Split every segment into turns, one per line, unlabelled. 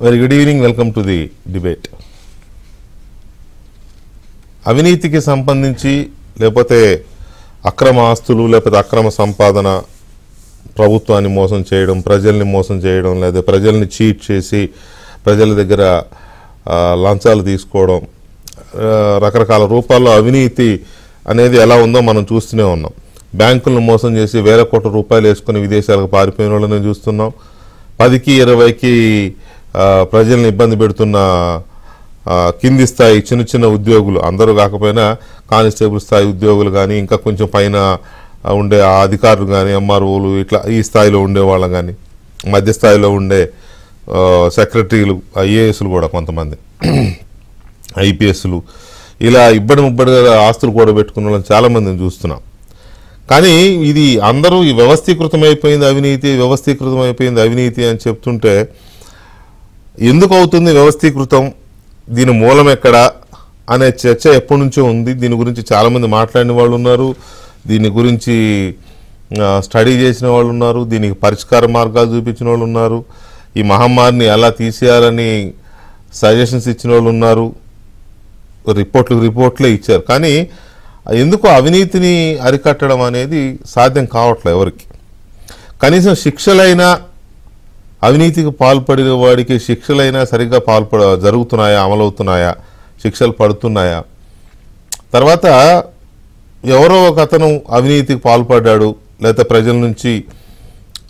Very good evening, welcome to the debate. అవినీతికి సంబంధించి లేకపోతే అక్రమ ఆస్తులు లేకపోతే అక్రమ సంపాదన, ప్రభుత్వాన్ని మోసం చేయడం, ప్రజల్ని మోసం చేయడం, లేదా ప్రజల్ని చీట్ చేసి ప్రజల దగ్గర లంచాలు తీసుకోవడం, రకరకాల రూపాల్లో అవినీతి అనేది ఎలా ఉందో మనం చూస్తూనే ఉన్నాం. బ్యాంకులను మోసం చేసి వేల కోట్ల రూపాయలు వేసుకుని విదేశాలకు పారిపోయిన వాళ్ళని చూస్తున్నాం. 10కి 20కి ప్రజల్ని ఇబ్బంది పెడుతున్న కింది స్థాయి చిన్న చిన్న ఉద్యోగులు, అందరూ కాకపోయినా కానిస్టేబుల్ స్థాయి ఉద్యోగులు కానీ, ఇంకా కొంచెం పైన ఉండే అధికారులు కానీ, ఎంఆర్ఓలు, ఇట్లా ఈ స్థాయిలో ఉండే వాళ్ళం కానీ, మధ్య స్థాయిలో ఉండే సెక్రటరీలు, ఐఏఎస్లు కూడా కొంతమంది, ఐపీఎస్లు, ఇలా ముబ్బడిగా ఆస్తులు కూడా పెట్టుకున్న వాళ్ళని చాలామందిని చూస్తున్నాం. కానీ ఇది అందరూ ఈ వ్యవస్థీకృతమైపోయింది అవినీతి అని చెప్తుంటే, ఎందుకు అవుతుంది వ్యవస్థీకృతం, దీని మూలం ఎక్కడ అనే చర్చ ఎప్పటి నుంచో ఉంది. దీని గురించి చాలామంది మాట్లాడిన వాళ్ళు ఉన్నారు, దీని గురించి స్టడీ చేసిన వాళ్ళు ఉన్నారు, దీనికి పరిష్కార మార్గాలు చూపించిన వాళ్ళు ఉన్నారు, ఈ మహమ్మారిని ఎలా తీసేయాలని సజెషన్స్ ఇచ్చిన వాళ్ళు ఉన్నారు, రిపోర్ట్లే ఇచ్చారు. కానీ ఎందుకు అవినీతిని అరికట్టడం అనేది సాధ్యం కావట్లేదు ఎవరికి. కనీసం శిక్షలైనా, అవినీతికి పాల్పడిన వాడికి శిక్షలైనా సరిగ్గా జరుగుతున్నాయా, అమలవుతున్నాయా, శిక్షలు పడుతున్నాయా? తర్వాత ఎవరో ఒక అతను అవినీతికి పాల్పడ్డాడు, లేదా ప్రజల నుంచి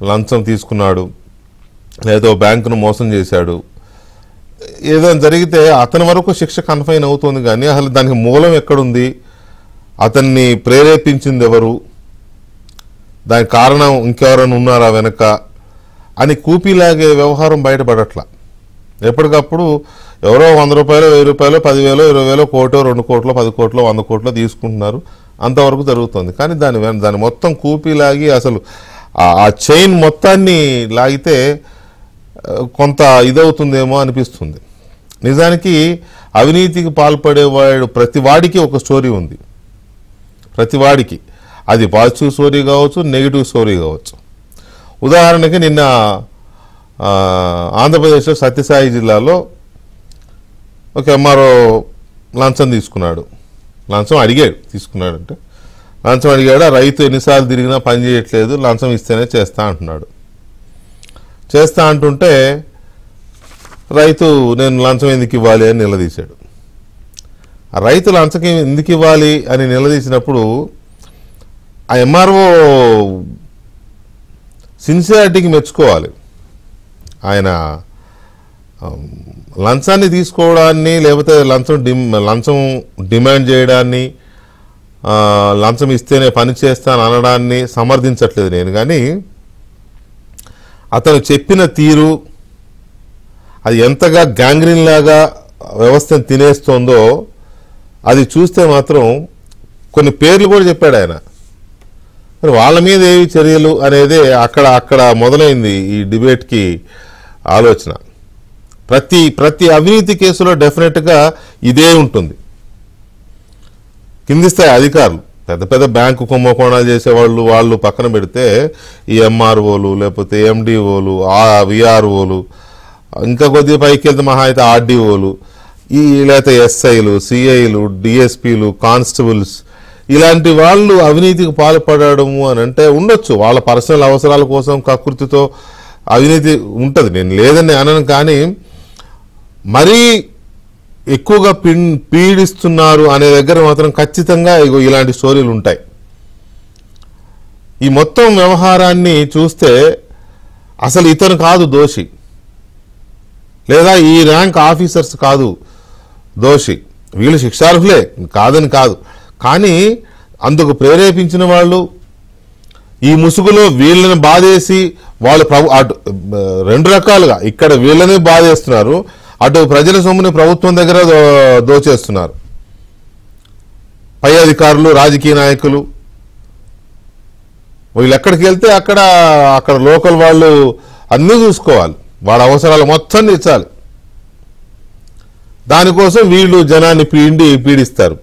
లంచం తీసుకున్నాడు, లేదా బ్యాంకును మోసం చేశాడు, ఏదైనా జరిగితే అతని వరకు శిక్ష కన్ఫైన్ అవుతుంది. కానీ అసలు దానికి మూలం ఎక్కడుంది, అతన్ని ప్రేరేపించింది ఎవరు, దానికి కారణం ఇంకెవరైనా ఉన్నారా వెనక అని కూపీలాగే వ్యవహారం బయటపడట్లా. ఎప్పటికప్పుడు ఎవరో 100 రూపాయలు, 1000 రూపాయలు, 10,000, 20,000, కోటో, 2 కోట్లు, 10 కోట్లు, 100 కోట్లు తీసుకుంటున్నారు, అంతవరకు జరుగుతుంది. కానీ దాని మొత్తం కూపీలాగి అసలు ఆ చైన్ మొత్తాన్ని లాగితే కొంత ఇదవుతుందేమో అనిపిస్తుంది. నిజానికి అవినీతికి పాల్పడేవాడు ప్రతి వాడికి ఒక స్టోరీ ఉంది. ప్రతి వాడికి అది పాజిటివ్ స్టోరీ కావచ్చు, నెగిటివ్ స్టోరీ కావచ్చు. ఉదాహరణకి నిన్న ఆంధ్రప్రదేశ్లో సత్యసాయి జిల్లాలో ఒక ఎంఆర్ఓ లంచం తీసుకున్నాడు. లంచం అడిగాడు, తీసుకున్నాడంటే లంచం అడిగాడు. ఆ రైతు ఎన్నిసార్లు తిరిగినా పని చేయట్లేదు, లంచం ఇస్తేనే చేస్తా అంటున్నాడు. చేస్తా అంటుంటే రైతు నేను లంచం ఎందుకు ఇవ్వాలి అని నిలదీశాడు. ఆ రైతు లంచం ఎందుకు ఇవ్వాలి అని నిలదీసినప్పుడు ఆ ఎంఆర్ఓ సిన్సియారిటీకి మెచ్చుకోవాలి. ఆయన లంచాన్ని తీసుకోవడాన్ని, లేకపోతే లంచం డిమాండ్ చేయడాన్ని, లంచం ఇస్తేనే పని చేస్తాను అనడాన్ని సమర్థించట్లేదు నేను. కానీ అతను చెప్పిన తీరు అది ఎంతగా గ్యాంగ్రీన్ లాగా వ్యవస్థను తినేస్తోందో అది చూస్తే మాత్రం కొన్ని పేర్లు కూడా చెప్పాడు ఆయన. మరి వాళ్ళ మీద ఏవి చర్యలు అనేది అక్కడ మొదలైంది ఈ డిబేట్కి ఆలోచన. ప్రతి అవినీతి కేసులో డెఫినెట్గా ఇదే ఉంటుంది. కింది స్థాయి అధికారులు, పెద్ద బ్యాంకు కుంభకోణాలు చేసేవాళ్ళు, వాళ్ళు పక్కన పెడితే ఈ ఎంఆర్ఓలు, లేకపోతే ఎండిఓలు, విఆర్ఓలు, ఇంకా కొద్దిగా పైకి వెళ్తే మహా అయితే ఆర్డీఓలు, లేకపోతే ఎస్ఐలు, సిఐలు, డిఎస్పీలు, కానిస్టేబుల్స్, ఇలాంటి వాళ్ళు అవినీతికి పాల్పడము అని అంటే ఉండొచ్చు. వాళ్ళ పర్సనల్ అవసరాల కోసం కకృతితో అవినీతి ఉంటుంది, నేను లేదని అనను. కానీ మరీ ఎక్కువగా పీడిస్తున్నారు అనే దగ్గర మాత్రం ఖచ్చితంగా ఇలాంటి స్టోరీలు ఉంటాయి. ఈ మొత్తం వ్యవహారాన్ని చూస్తే అసలు ఇతను కాదు దోషి, లేదా ఈ ర్యాంక్ ఆఫీసర్స్ కాదు దోషి, వీళ్ళు శిక్షార్హులే కాదని కాదు. కానీ అందుకు ప్రేరేపించిన వాళ్ళు, ఈ ముసుగులో వీళ్ళని బాధేసి వాళ్ళు అటు 2 రకాలుగా ఇక్కడ వీళ్ళని బాధేస్తున్నారు, అటు ప్రజల సొమ్ముని ప్రభుత్వం దగ్గర దోచేస్తున్నారు. పై అధికారులు, రాజకీయ నాయకులు, వీళ్ళు ఎక్కడికి వెళ్తే అక్కడ లోకల్ వాళ్ళు అన్నీ చూసుకోవాలి, వాళ్ళ అవసరాలు మొత్తం తీర్చాలి. దానికోసం వీళ్ళు జనాన్ని పీడిస్తారు.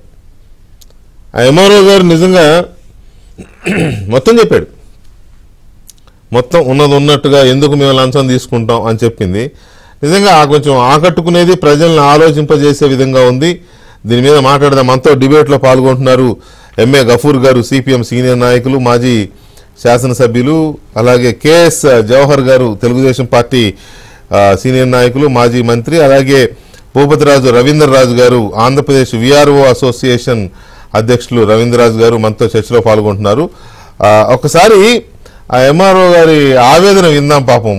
ఆ ఎంఆర్ఓ గారు నిజంగా మొత్తం చెప్పాడు. మొత్తం ఉన్నది ఉన్నట్టుగా ఎందుకు మేము లంచం తీసుకుంటాం అని చెప్పింది. నిజంగా కొంచెం ఆకట్టుకునేది, ప్రజల్ని ఆలోచింపజేసే విధంగా ఉంది. దీని మీద మాట్లాడదాం. మనతో డిబేట్లో పాల్గొంటున్నారు ఎంఏ గఫూర్ గారు, సిపిఎం సీనియర్ నాయకులు, మాజీ శాసనసభ్యులు, అలాగే కేఎస్ జవహర్ గారు, తెలుగుదేశం పార్టీ సీనియర్ నాయకులు, మాజీ మంత్రి, అలాగే భూపతిరాజు రవీంద్రరాజు గారు, ఆంధ్రప్రదేశ్ విఆర్ఓ అసోసియేషన్ అధ్యక్షులు రవీంద్రరాజు గారు మనతో చర్చలో పాల్గొంటున్నారు. ఒకసారి ఆ ఎంఆర్ఓ గారి ఆవేదన విందాం. పాపం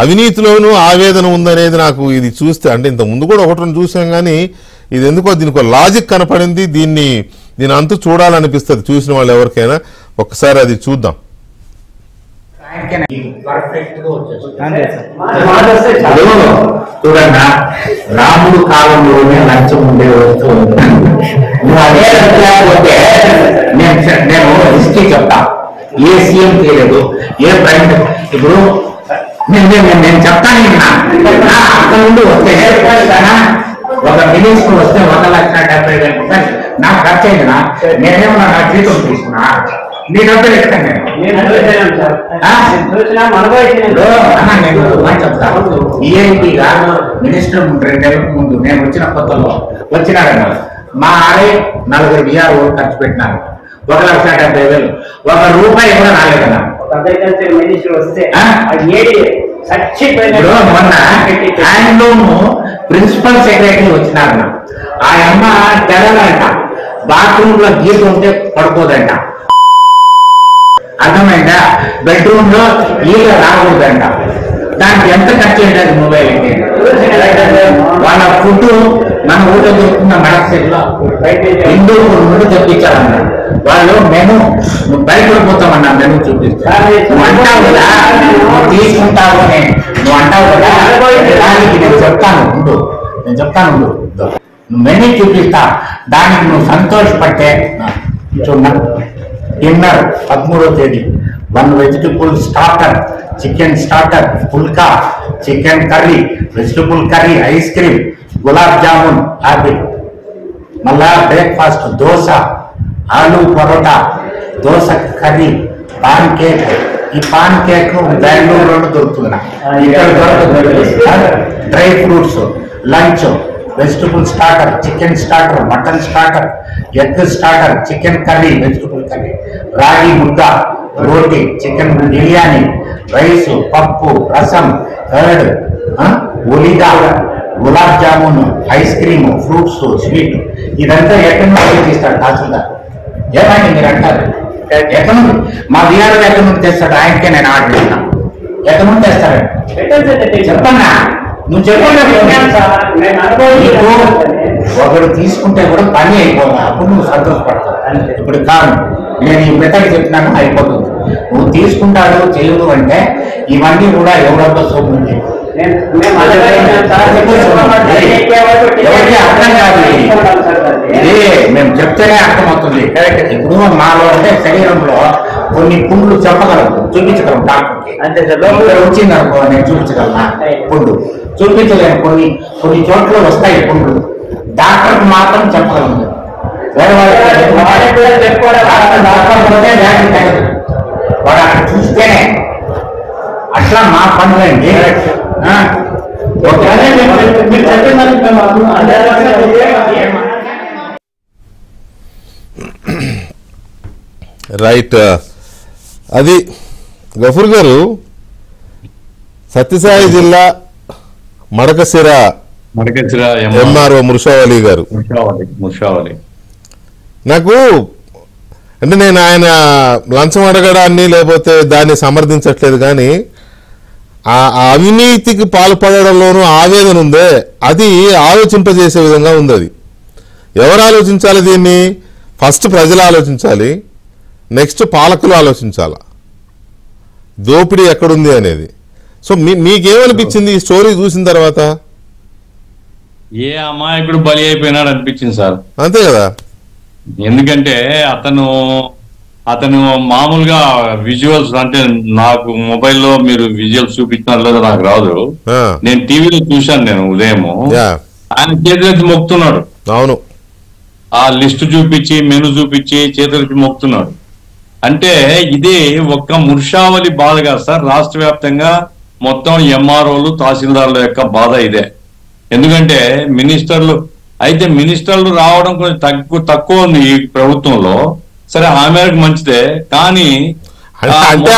అవినీతిలోనూ ఆవేదన ఉందనేది నాకు ఇది చూస్తే, అంటే ఇంత ముందు కూడా ఒకటి రెండు చూసాం కానీ ఇది ఎందుకో దీనికి లాజిక్ కనపడింది. దీని అంతు చూడాలనిపిస్తుంది చూసిన వాళ్ళు ఎవరికైనా. ఒక్కసారి అది చూద్దాం.
చూడన్నా, రాముడు కాలంలోనే లంచం ఉండే వస్తువు. నేను హిస్టరీ చెప్తా. ఏ సీఎం చేయలేదు, ఏ ప్రైమ్. ఇప్పుడు నేను చెప్తాను, అక్కడ నుండి వస్తే ఒక మినిస్టర్ వస్తే 1,70,000 రూపాయలు నాకు ఖర్చు అయిందినా, నేనేమన్నా నా జీతం తీసుకున్నా, నీ డబ్బులు ఎత్తాను చెప్తాను. ఈఐటీగా మినిస్టర్ 2 నెలలకు ముందు నేను వచ్చిన కొత్తలో వచ్చినారన్న మా ఆరే 4 బిఆర్ ఖర్చు పెట్టినారు. 1,70,000, ₹1 కూడా రాలేదన్నా. మొన్న హ్యాండ్లూమ్ ప్రిన్సిపల్ సెక్రటరీ వచ్చినారన్న. ఆ అమ్మ తెలంగాణ బాత్రూమ్ లో గీత ఉంటే పడుకోదంట, అర్థమైందా? బెడ్రూమ్ లో ఈగ రాకూడదంట. దానికి ఎంత ఖర్చు అయ్యేది మొబైల్కి? వాళ్ళ ఫుడ్ మన ఊళ్ళో దొరుకుతున్న మడక్సెట్లో హిందూ నుండి తెప్పించాలన్న వాళ్ళు. మెను నువ్వు బయటపడిపోతామన్నా, మెను చూపిస్తాను. నువ్వు అంటావు కదా, నువ్వు తీసుకుంటావు అని నువ్వు అంటావు కదా, దానికి నేను చెప్తాను ఉండు. నువ్వు మెను చూపిస్తా, దానికి నువ్వు సంతోషపడితే చూడ. డిన్నర్ 13వ తేదీ 1 vegetable starter, chicken starter, phulka, chicken curry, vegetable curry, ice cream, gulab jamun, apple. మళ్ళా breakfast dosa, aloo parotta, dosa curry, pancake. ఈ పాన్ కేక్ బెంగళూరులో దొరుకుతున్నా, ఇక్కడ దొరుకుతుంది. Dry fruits, lunch, vegetable starter, chicken starter, mutton starter, egg starter, chicken curry, vegetable curry, ragi mudda, రోటీ, chicken biryani, rice, పప్పు, rasam, curd, ఉలిగా, gulab jamun, ice cream, fruits, sweet. ఇదంతా ఎక్కడి నుంచి తీస్తాడు తహసీల్దార్? ఏమండి మీరు అంటారు? ఎక్కడి నుండి? మా బీఆర్ఓ ఎక్కడి నుండి తెస్తాడు? ఆయనకే నేను ఆర్డర్ ఇస్తాను. ఎక్కడి నుండి తెస్తాడు చెప్పన్నా? నువ్వు చెప్పండి. ఒకడు తీసుకుంటే కూడా పని అయిపోతుంది, అప్పుడు నువ్వు సంతోషపడతావు. ఇప్పుడు కాదు, నేను ఈ మెథడ్ చెప్పినాను, అయిపోతుంది. నువ్వు తీసుకుంటాడు చేయదు అంటే ఇవన్నీ కూడా ఎవరొక్క సోపు ఎవరికి అర్థం కాదు. ఇదే మేము చెప్తేనే అర్థమవుతుంది. ఇప్పుడు మాలో అంటే శరీరంలో కొన్ని పుండ్లు చూపించగలం డాక్టర్కి. ఇక్కడ వచ్చింది అనుకో, నేను చూపించగలనా? పుండు చూపించలేను. కొన్ని చోట్ల వస్తాయి పుండ్లు, డాక్టర్కి మాత్రం చెప్పగలను. వేరే వాడు అక్కడ చూస్తేనే. అట్లా మా పనులండి.
రైట్. అది గఫూర్ గారు, సత్యసాయి జిల్లా మడకశిర ఎంఆర్ఓ ముషావలి గారు. నాకు అంటే నేను ఆయన లంచం అడగడాన్ని లేకపోతే దాన్ని సమర్థించట్లేదు, కానీ ఆ అవినీతికి పాల్పడడంలోనూ ఆవేదన ఉందే, అది ఆలోచింపజేసే విధంగా ఉంది. అది ఎవరు ఆలోచించాలి? దీన్ని ఫస్ట్ ప్రజలు ఆలోచించాలి, నెక్స్ట్ పాలకులు ఆలోచించాలి దోపిడీ ఎక్కడుంది అనేది. సో మీకేమనిపించింది ఈ స్టోరీ చూసిన తర్వాత?
ఏ అమాయకుడు బలి అయిపోయినాడు అనిపించింది సార్.
అంతే కదా.
ఎందుకంటే అతను మామూలుగా విజువల్స్, అంటే నాకు మొబైల్లో మీరు విజువల్స్ చూపించినారు లేదా నాకు రాదు, నేను టీవీలో చూశాను. నేను ఉదయం ఆయన చేతులెత్తి మొక్కుతున్నాడు.
అవును,
ఆ లిస్టు చూపించి మెను చూపించి చేతులెత్తి మొక్కుతున్నాడు. అంటే ఇదే ఒక్క ముర్షావలి బాధ కాదు సార్, రాష్ట్ర వ్యాప్తంగా మొత్తం ఎంఆర్ఓలు తహసీల్దార్ల యొక్క బాధ ఇదే. ఎందుకంటే మినిస్టర్లు రావడం కొంచెం తక్కువ ఉంది ఈ ప్రభుత్వంలో. సరే ఆ మేరకు మంచిదే, కానీ
అంటే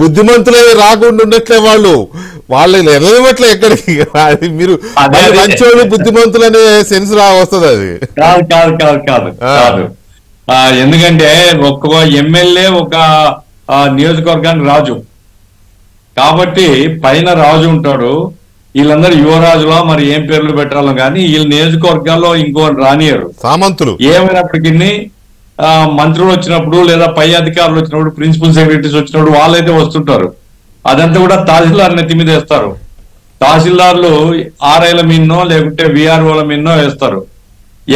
బుద్ధిమంతులే రాకుండా ఉన్నట్లే వాళ్ళు ఎనలేమట్లే ఎక్కడికి. మీరు మంచోళ్ళు బుద్ధిమంతులు అనే సెన్స్ వస్తుంది. అది
కాదు. ఎందుకంటే ఒక్క ఎమ్మెల్యే ఒక నియోజకవర్గానికి రాజు కాబట్టి పైన రాజు ఉంటాడు. వీళ్ళందరూ యువరాజులో మరి ఏం పేర్లు పెట్టాలో కానీ వీళ్ళ నియోజకవర్గాల్లో ఇంకో రానియరు సామంతులు. ఏమైనప్పటికీ మంత్రులు వచ్చినప్పుడు లేదా పై అధికారులు వచ్చినప్పుడు, ప్రిన్సిపల్ సెక్రటరీస్ వచ్చినప్పుడు వాళ్ళైతే వస్తుంటారు. అదంతా కూడా తహసీల్దార్ నెత్తి మీద వేస్తారు. తహసీల్దార్లు ఆర్ఐల మీదనో లేకుంటే విఆర్ఓల మీదనో వేస్తారు.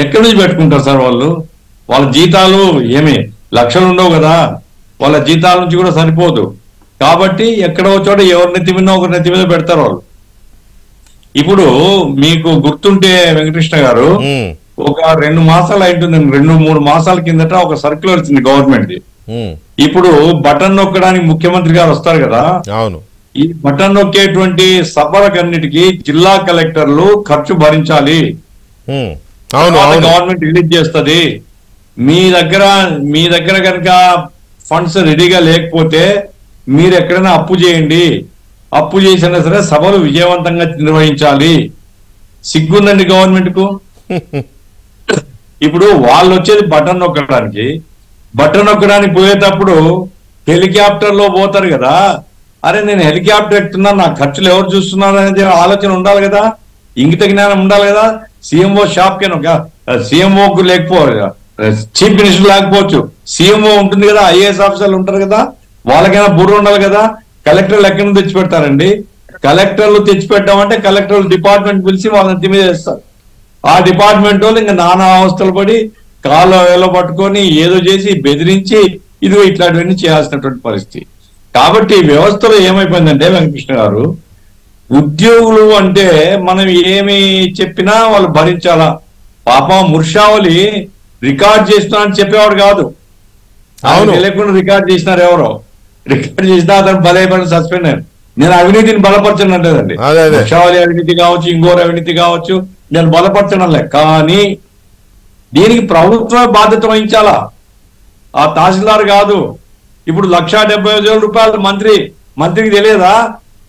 ఎక్కడి నుంచి పెట్టుకుంటారు సార్ వాళ్ళు? వాళ్ళ జీతాలు ఏమి లక్షలు ఉండవు కదా, వాళ్ళ జీతాల నుంచి కూడా సరిపోదు. కాబట్టి ఎక్కడో చోట ఎవరి నెత్తి మీద ఒకరి నెత్తి మీద పెడతారు వాళ్ళు. ఇప్పుడు మీకు గుర్తుంటే వెంకటకృష్ణ గారు, ఒక 2 మాసాలు అయింటుంది, 2-3 మాసాల కిందట ఒక సర్క్యులర్ వచ్చింది గవర్నమెంట్ ది. ఇప్పుడు బటన్ నొక్కడానికి ముఖ్యమంత్రి గారు వస్తారు కదా, అవును, ఈ బటన్ నొక్కేటువంటి సభలకన్నిటికీ జిల్లా కలెక్టర్లు ఖర్చు భరించాలి. గవర్నమెంట్ రిలీజ్ చేస్తుంది. మీ దగ్గర కనుక ఫండ్స్ రెడీగా లేకపోతే మీరు ఎక్కడైనా అప్పు చేయండి, అప్పు చేసినా సరే సభలు విజయవంతంగా నిర్వహించాలి. సిగ్గుందండి గవర్నమెంట్ కు. ఇప్పుడు వాళ్ళు వచ్చేది బటన్ నొక్కడానికి పోయేటప్పుడు హెలికాప్టర్ లో పోతారు కదా. అరే నేను హెలికాప్టర్ ఎక్కుతున్నా, నా ఖర్చులు ఎవరు చూస్తున్నారు అనేది ఆలోచన ఉండాలి కదా, ఇంగిత జ్ఞానం ఉండాలి కదా. సీఎంఓ షాప్ కి సీఎంఓకు లేకపోవచ్చు, చీఫ్ మినిస్టర్ లేకపోవచ్చు, సీఎంఓ ఉంటుంది కదా, ఐఏఎస్ ఆఫీసర్లు ఉంటారు కదా, వాళ్ళకైనా బుర్ర ఉండాలి కదా. కలెక్టర్లు ఎక్కడి నుంచి తెచ్చిపెడతారండి? కలెక్టర్లు తెచ్చిపెట్టామంటే కలెక్టర్లు డిపార్ట్మెంట్ పిలిచి వాళ్ళని తిమ్మి చేస్తారు. ఆ డిపార్ట్మెంట్ వాళ్ళు ఇంకా నానా అవస్థలు పడి కాళ్ళ వేళ పట్టుకొని ఏదో చేసి బెదిరించి ఇదిగో ఇట్లాంటివన్నీ చేయాల్సినటువంటి పరిస్థితి. కాబట్టి వ్యవస్థలో ఏమైపోయిందంటే వెంకటకృష్ణ గారు, ఉద్యోగులు అంటే మనం ఏమి చెప్పినా వాళ్ళు భరించాలా. పాపం ముర్షావలి రికార్డ్ చేస్తున్నా అని చెప్పేవాడు కాదు, తెలియకుండా రికార్డ్ చేసినారు. ఎవరో రికార్డ్ చేసినా అతను బలైపడి సస్పెండ్ అయ్యారు. నేను అవినీతిని బలపరచను అంటేదండి, ముర్షావలి అవినీతి కావచ్చు, ఇంకోరు అవినీతి కావచ్చు, నేను బలపరచడంలే. కానీ దీనికి ప్రభుత్వమే బాధ్యత వహించాలా, ఆ తహసీల్దార్ కాదు. ఇప్పుడు 1,75,000 రూపాయలు మంత్రికి తెలియదా?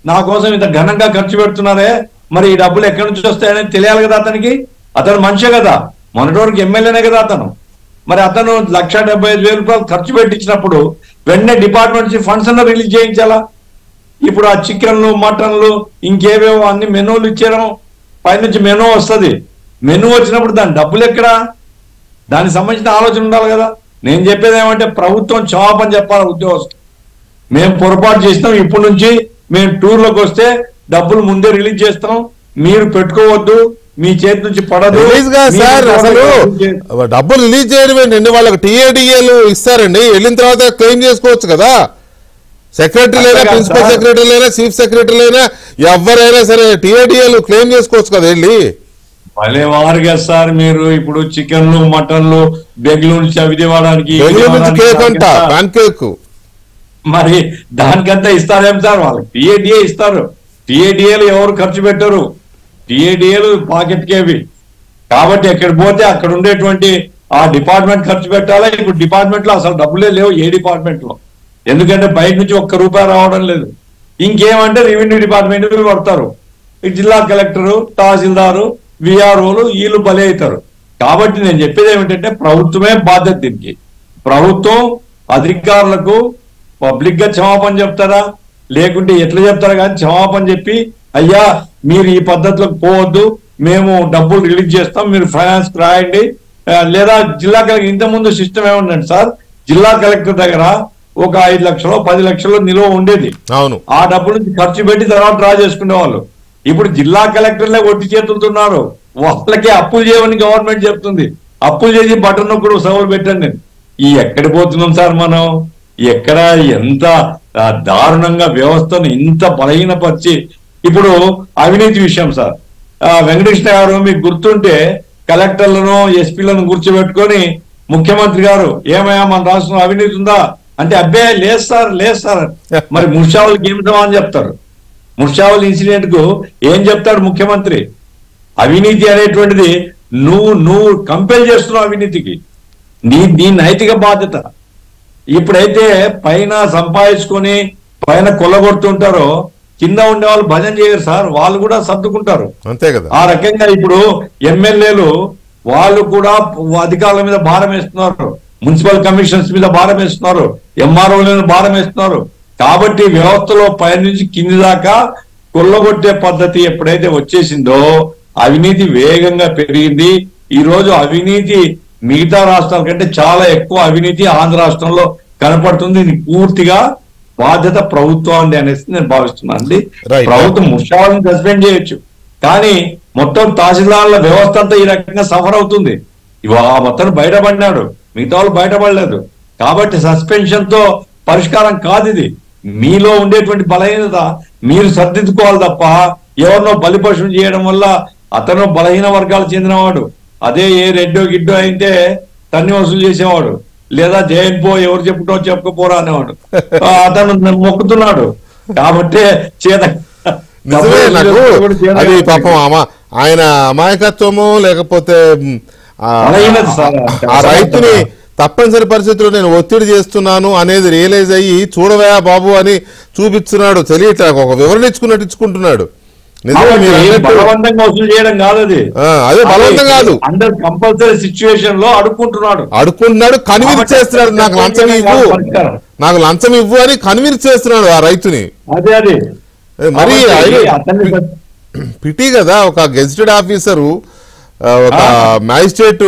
నా కోసం ఇంత ఘనంగా ఖర్చు పెడుతున్నారే, మరి ఈ డబ్బులు ఎక్కడి నుంచి వస్తాయనేది తెలియాలి కదా అతనికి. అతను మనిషే కదా, మొన్నటి ఎమ్మెల్యేనే కదా అతను. మరి అతను 1,75,000 రూపాయలు ఖర్చు పెట్టించినప్పుడు వెంటనే డిపార్ట్మెంట్ నుంచి ఫండ్స్ అన్న రిలీజ్ చేయించాలా. ఇప్పుడు ఆ చికెన్లు, మటన్లు, ఇంకేవేవో అన్ని మెనూలు ఇచ్చారు, పైనుంచి మెనూ వస్తుంది. మెనూ వచ్చినప్పుడు దాని డబ్బులు ఎక్కడా? దానికి సంబంధించిన ఆలోచన ఉండాలి కదా. నేను చెప్పేది ఏమంటే ప్రభుత్వం క్షమాపణ చెప్పాలి ఉద్యోగస్తులు. మేము పొరపాటు చేసినాం, ఇప్పటి నుంచి మేము టూర్లోకి వస్తే డబ్బులు ముందే రిలీజ్ చేస్తాం, మీరు పెట్టుకోవద్దు, మీ చేతి నుంచి పడదు.
అసలు డబ్బులు రిలీజ్ చేయడం ఏంటండి? వాళ్ళకి టీఏడిఏలు ఇస్తారండి, వెళ్ళిన తర్వాత క్లెయిమ్ చేసుకోవచ్చు కదా. సెక్రటరీలైనా, ప్రిన్సిపల్ సెక్రటరీలైనా, చీఫ్ సెక్రటరీలైనా ఎవరైనా సరే టీఏడిఏలు క్లెయిమ్ చేసుకోవచ్చు కదా వెళ్ళి.
భలేవారుగా సార్ మీరు ఇప్పుడు చికెన్లు, మటన్లు బెంగళూరు నుంచి విజయవాడకి మరి దానికంతా ఇస్తారేం సార్? వాళ్ళకి టీఏడిఏ ఇస్తారు. టీఏడిఏలు ఎవరు ఖర్చు పెట్టరు, టీఏడిఏలు పాకెట్కేవి. కాబట్టి ఎక్కడ పోతే అక్కడ ఉండేటువంటి ఆ డిపార్ట్మెంట్ ఖర్చు పెట్టాలా. ఇప్పుడు డిపార్ట్మెంట్ లో అసలు డబ్బులే లేవు ఏ డిపార్ట్మెంట్ లో, ఎందుకంటే బయట నుంచి ₹1 రావడం లేదు. ఇంకేమంటే రెవెన్యూ డిపార్ట్మెంట్ పడతారు, జిల్లా కలెక్టరు, తహసీల్దారు, విఆర్ఓలు వీళ్ళు బలి అవుతారు. కాబట్టి నేను చెప్పేది ఏమిటంటే ప్రభుత్వమే బాధ్యత దీనికి. ప్రభుత్వం అధికారులకు పబ్లిక్ గా క్షమాపణ చెప్తారా, లేకుంటే ఎట్లా చెప్తారా కానీ క్షమాపణ చెప్పి అయ్యా మీరు ఈ పద్ధతిలోకి పోవద్దు, మేము డబ్బులు రిలీజ్ చేస్తాం, మీరు ఫైనాన్స్ రాయండి. లేదా జిల్లా కలెక్టర్ ఇంతకుముందు సిస్టమ్ ఏముందండి సార్, జిల్లా కలెక్టర్ దగ్గర ఒక 5 లక్షలు 10 లక్షలు నిలువ ఉండేది. అవును, ఆ డబ్బులు ఖర్చు పెట్టి తర్వాత డ్రా చేసుకునే వాళ్ళు. ఇప్పుడు జిల్లా కలెక్టర్లే ఒట్టి చేతులుతున్నారు. వాళ్ళకి అప్పులు చేయమని గవర్నమెంట్ చెప్తుంది. అప్పులు చేసి బటన్ నొక్కుడు సభలు పెట్టండి. ఈ ఎక్కడికి పోతున్నాం సార్ మనం? ఎక్కడ ఎంత దారుణంగా వ్యవస్థను ఇంత బలహీనపరిచి. ఇప్పుడు అవినీతి విషయం సార్, వెంకటకృష్ణ గారు మీకు గుర్తుంటే కలెక్టర్లను, ఎస్పీలను కూర్చోబెట్టుకొని ముఖ్యమంత్రి గారు ఏమయ్యా మన రాష్ట్రంలో అవినీతి ఉందా అంటే అబ్బే లేదు సార్ మరి ముషావులకి ఏమి సమాధానం చెప్తారు? ముషావుల్ ఇన్సిడెంట్ కు ఏం చెప్తాడు ముఖ్యమంత్రి? అవినీతి అనేటువంటిది నువ్వు కంపెల్ చేస్తున్నావు అవినీతికి, నీ నైతిక బాధ్యత. ఇప్పుడైతే పైన సంపాదించుకొని పైన కొల్లగొడుతుంటారో కింద ఉండే వాళ్ళు భజన చేయరు సార్, వాళ్ళు కూడా సర్దుకుంటారు.
అంతే కదా.
ఆ రకంగా ఇప్పుడు ఎమ్మెల్యేలు వాళ్ళు కూడా అధికారుల మీద భారం వేస్తున్నారు, మున్సిపల్ కమిషనర్స్ మీద భారం వేస్తున్నారు, ఎంఆర్ఓల మీద భారం వేస్తున్నారు. కాబట్టి వ్యవస్థలో పై నుంచి కింది దాకా కొల్లగొట్టే పద్ధతి ఎప్పుడైతే వచ్చేసిందో అవినీతి వేగంగా పెరిగింది. ఈ రోజు అవినీతి మిగతా రాష్ట్రాల కంటే చాలా ఎక్కువ అవినీతి ఆంధ్ర రాష్ట్రంలో కనపడుతుంది. ఇది పూర్తిగా బాధ్యత ప్రభుత్వం అనేసి నేను భావిస్తున్నాను అండి. ప్రభుత్వం ముషావాలను సస్పెండ్ చేయొచ్చు, కానీ మొత్తం తహసీల్దార్ల వ్యవస్థ అంతా ఈ రకంగా సఫర్ అవుతుంది. మొత్తం బయటపడినాడు, మిగతా వాళ్ళు బయటపడలేదు. కాబట్టి సస్పెన్షన్ తో పరిష్కారం కాదు ఇది. మీలో ఉండేటువంటి బలహీనత మీరు సర్దిద్దుకోవాలి తప్ప ఎవరినో బలిపశువులు చేయడం వల్ల అతను బలహీన వర్గాలకు చెందినవాడు, అదే ఏ రెడ్డో గిడ్డో అయితే తన్ని వసూలు చేసేవాడు, లేదా జైన్ పో ఎవరు చెప్పుకోపోరా అనేవాడు. అతను మొక్కుతున్నాడు కాబట్టి చేత
అది పాపం ఆయన అమాయకత్వము లేకపోతే ఆ రైతుని తప్పనిసరి పరిస్థితుల్లో నేను ఒత్తిడి చేస్తున్నాను అనేది రియలైజ్ అయ్యి చూడవా బాబు అని చూపిస్తున్నాడు. తెలియట్లే, ఒక వివరణ ఇచ్చుకుంటున్నాడు.
బలవంతంగా వసూలు చేయడం కాదు అది,
అదే బలవంతం కాదు,
అండర్ కంపల్సరీ సిచ్యువేషన్ లో అడుక్కుంటున్నాడు.
కన్విన్స్ చేస్తున్నాడు, నాకు లంచం ఇవ్వు అని కన్విన్స్ చేస్తున్నాడు ఆ రైతుని.
అదే
మరి పిటి కదా, ఒక గెజిటెడ్ ఆఫీసరు, ఒక మ్యాజిస్ట్రేట్